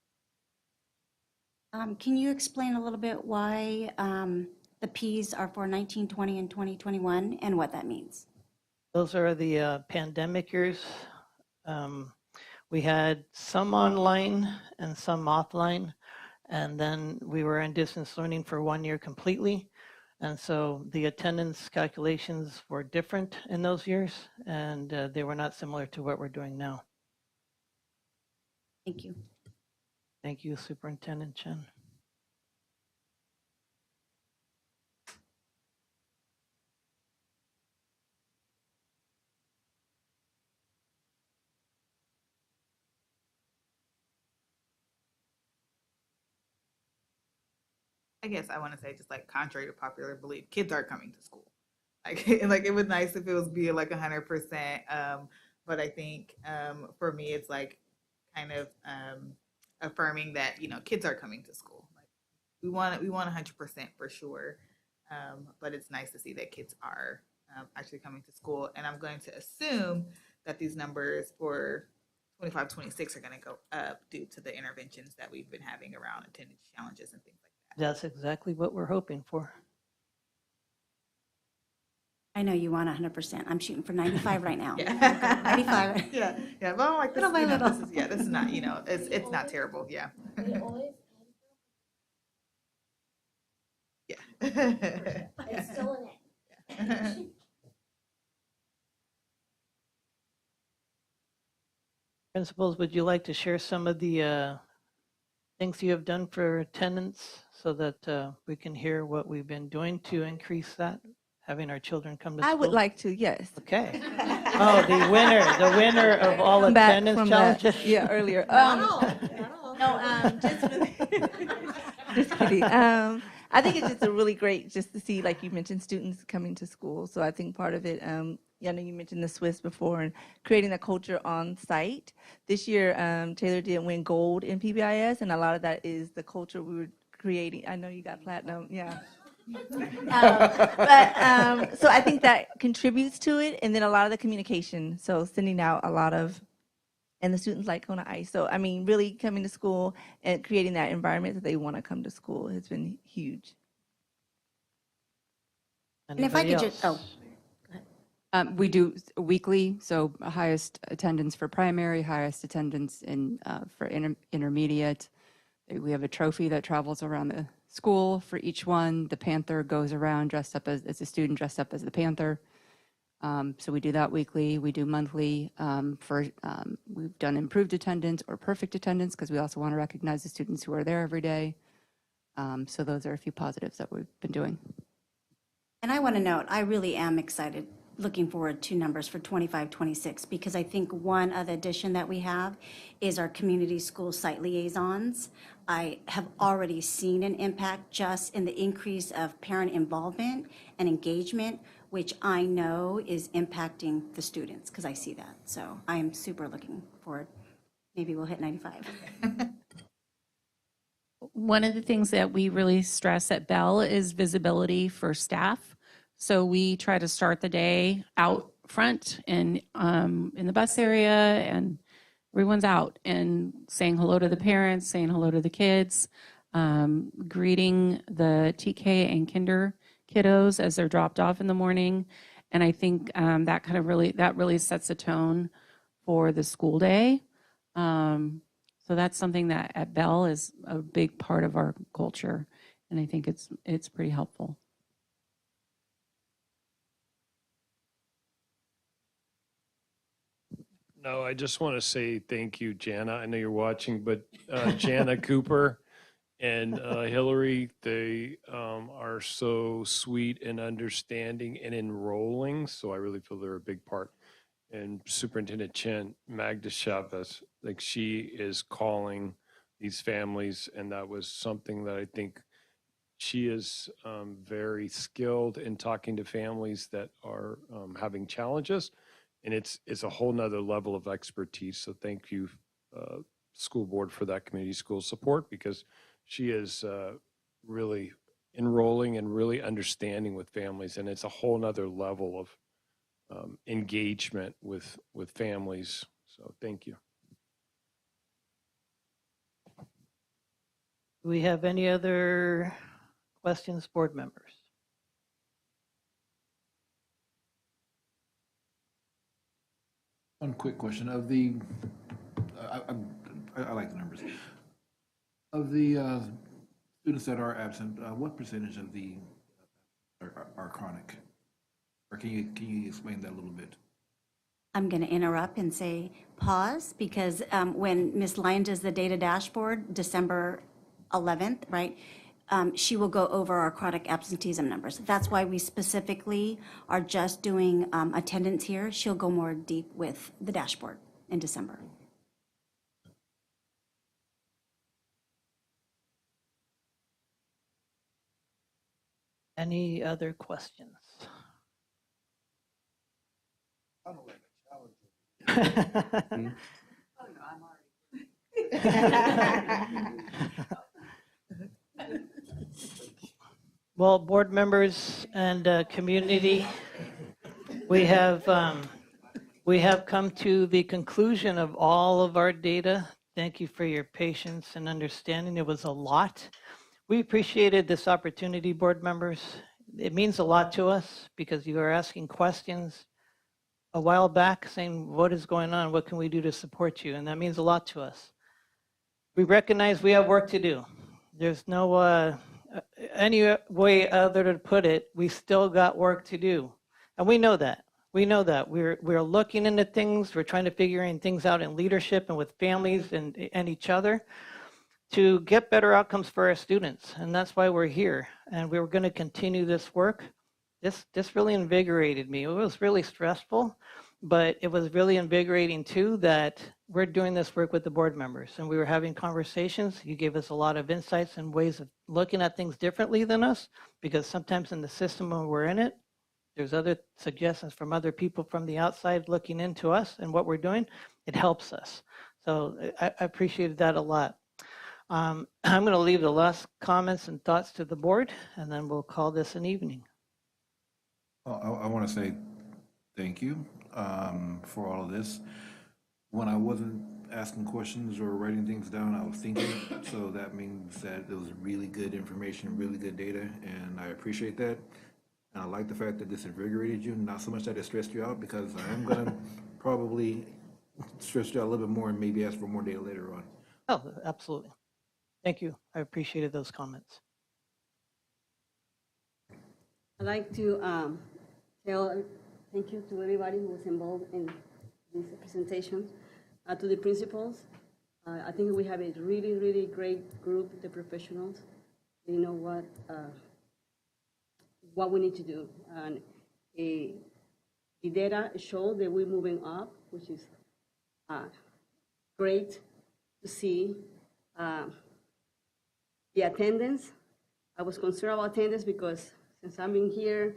Can you explain a little bit why the Ps are for 1920 and 2021 and what that means? Those are the pandemic years. We had some online and some offline. And then we were in distance learning for 1 year completely. And so the attendance calculations were different in those years, and they were not similar to what we're doing now. Thank you. Thank you, Superintendent Chen. I guess I want to say, just like contrary to popular belief, kids are coming to school. Like, like it was nice if it was be like 100%. But I think for me, it's like kind of affirming that, you know, kids are coming to school. Like we want 100% for sure. But it's nice to see that kids are actually coming to school. And I'm going to assume that these numbers for 25, 26 are going to go up due to the interventions that we've been having around attendance challenges and things like that. That's exactly what we're hoping for. I know you want 100%. I'm shooting for 95 right now. Yeah. 95. Yeah, yeah. But I'm like, this, Little by you know, little. this is not, you know, it's not terrible. Yeah. Yeah. It's still in it. Principals, would you like to share some of the things you have done for attendance so that we can hear what we've been doing to increase that, having our children come to school? I would like to, yes. Okay. Oh, the winner of all Come back attendance from that, challenges. yeah, earlier. Just kidding. I think it's just a really great just to see, like you mentioned, students coming to school. So I think part of it, yeah, I know you mentioned the Swiss before and creating a culture on site. This year, Taylor did win gold in PBIS, and a lot of that is the culture we were creating. I know you got platinum, yeah. So I think that contributes to it, and then a lot of the communication. So sending out a lot of, and the students like Kona Ice. So I mean, really coming to school and creating that environment that they want to come to school has been huge. And if I could just, oh, We do weekly, so highest attendance for primary, highest attendance for intermediate. We have a trophy that travels around the school for each one. The Panther goes around dressed up as a student dressed up as the Panther. So we do that weekly. We do monthly. We've done improved attendance or perfect attendance because we also want to recognize the students who are there every day. So those are a few positives that we've been doing. and I want to note, I really am excited, looking forward to numbers for 25, 26, because I think one other addition that we have is our community school site liaisons. I have already seen an impact just in the increase of parent involvement and engagement, which I know is impacting the students, because I see that. So I am super looking forward. Maybe we'll hit 95. One of the things that we really stress at Bell is visibility for staff. So we try to start the day out front and in the bus area, and everyone's out and saying hello to the parents, saying hello to the kids, greeting the TK and kinder kiddos as they're dropped off in the morning. And I think that really sets a tone for the school day. So that's something that at Bell is a big part of our culture, and I think it's pretty helpful. No, I just want to say thank you, Jana. I know you're watching, but Jana Cooper And Hillary, they are so sweet and understanding and enrolling. So I really feel they're a big part. And Superintendent Chen, Magda Chavez, like she is calling these families, and that was something that I think she is very skilled in talking to families that are having challenges, and it's a whole nother level of expertise. So thank you, uh, school board, for that community school support, because she is really enrolling and really understanding with families, and it's a whole nother level of engagement with families. So thank you. Do we have any other questions, board members? One quick question of the, I like the numbers. Of the students that are absent, what percentage of the are chronic? Or can you explain that a little bit? I'm going to interrupt and say pause, because when Ms. Lyon does the data dashboard, December 11th, right, she will go over our chronic absenteeism numbers. That's why we specifically are just doing attendance here. She'll go more deep with the dashboard in December. Any other questions? Well, board members and community, we have come to the conclusion of all of our data. Thank you for your patience and understanding. It was a lot. We appreciated this opportunity, board members. It means a lot to us because you are asking questions a while back saying, what is going on? What can we do to support you? And that means a lot to us. We recognize we have work to do. There's no any way other to put it. We still got work to do. And we know that. We know that. We're looking into things. We're trying to figuring things out in leadership and with families and each other to get better outcomes for our students. And that's why we're here. And we're going to continue this work. This really invigorated me. It was really stressful, but it was really invigorating too that we're doing this work with the board members and we were having conversations. You gave us a lot of insights and ways of looking at things differently than us, because sometimes in the system when we're in it, there's other suggestions from other people from the outside looking into us and what we're doing. It helps us. So I appreciated that a lot. I'm going to leave the last comments and thoughts to the board, and then we'll call this an evening. Well, I want to say thank you for all of this. When I wasn't asking questions or writing things down, I was thinking. So that means that it was really good information, really good data, and I appreciate that. And I like the fact that this invigorated you, not so much that it stressed you out, because I am going to probably stress you out a little bit more and maybe ask for more data later on. Oh, absolutely. Thank you. I appreciated those comments. I'd like to tell thank you to everybody who was involved in this presentation, to the principals. I think we have a really, really great group, the professionals. They know what we need to do. And the data show that we're moving up, which is great to see. The attendance, I was concerned about attendance because since I've been here,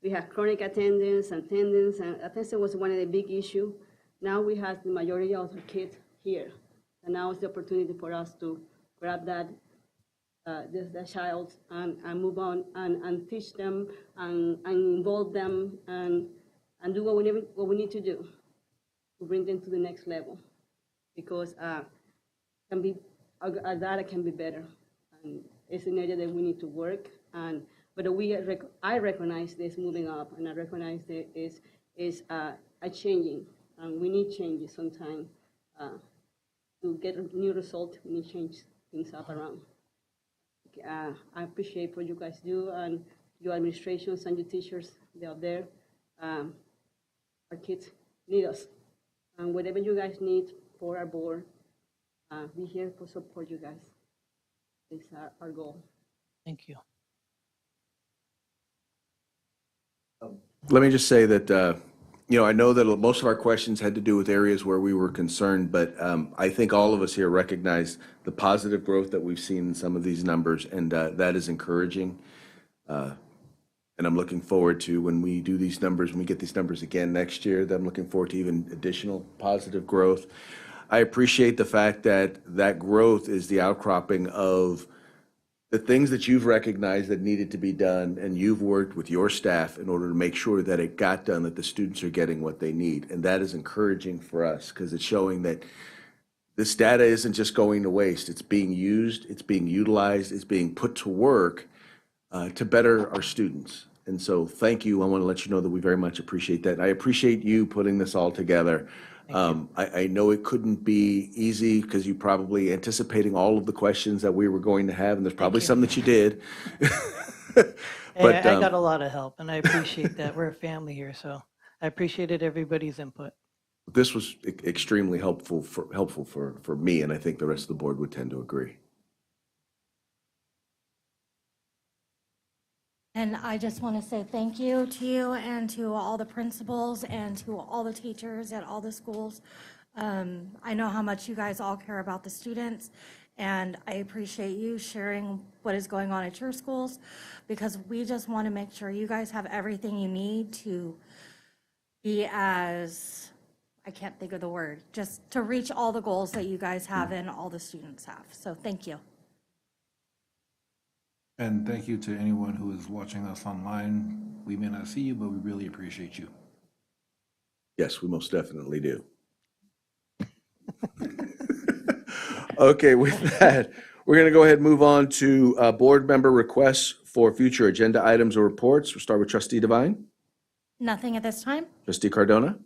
we have chronic attendance, and attendance was one of the big issues. Now we have the majority of the kids here. And now is the opportunity for us to grab that child and move on and teach them and involve them and do what we need to do to bring them to the next level. Because our data can be better. And it's an area that we need to work. But I recognize this moving up, and I recognize that is a changing. And we need changes sometimes to get a new result. We need to change things up around. I appreciate what you guys do, and your administrations and your teachers, they're out there. Our kids need us. And whatever you guys need for our board, we're here to support you guys. is our goal. Thank you. Let me just say that, I know that most of our questions had to do with areas where we were concerned, but I think all of us here recognize the positive growth that we've seen in some of these numbers, and that is encouraging. And I'm looking forward to when we do these numbers, when we get these numbers again next year, that I'm looking forward to even additional positive growth. I appreciate the fact that that growth is the outcropping of the things that you've recognized that needed to be done, and you've worked with your staff in order to make sure that it got done, that the students are getting what they need. And that is encouraging for us because it's showing that this data isn't just going to waste. It's being used, it's being utilized, it's being put to work to better our students. And so thank you. I want to let you know that we very much appreciate that. I appreciate you putting this all together. I know it couldn't be easy because you probably anticipating all of the questions that we were going to have, and there's probably some that you did. But I got a lot of help, and I appreciate that. We're a family here, so I appreciated everybody's input. This was extremely helpful for me, and I think the rest of the board would tend to agree. And I just want to say thank you to you and to all the principals and to all the teachers at all the schools. I know how much you guys all care about the students, and I appreciate you sharing what is going on at your schools, because we just want to make sure you guys have everything you need to be as, I can't think of the word, just to reach all the goals that you guys have and all the students have. So thank you. And thank you to anyone who is watching us online. We may not see you, but we really appreciate you. Yes, we most definitely do. Okay, with that, we're going to go ahead and move on to board member requests for future agenda items or reports. We'll start with Trustee Devine. Nothing at this time? Trustee Cardona.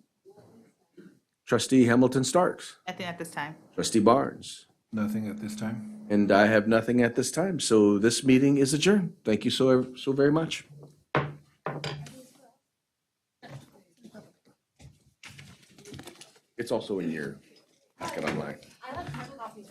Trustee Hamilton Starks. Nothing at this time. Trustee Barnes. Nothing at this time. And I have nothing at this time. So this meeting is adjourned. Thank you so very much. It's also in your packet online. I like coffee.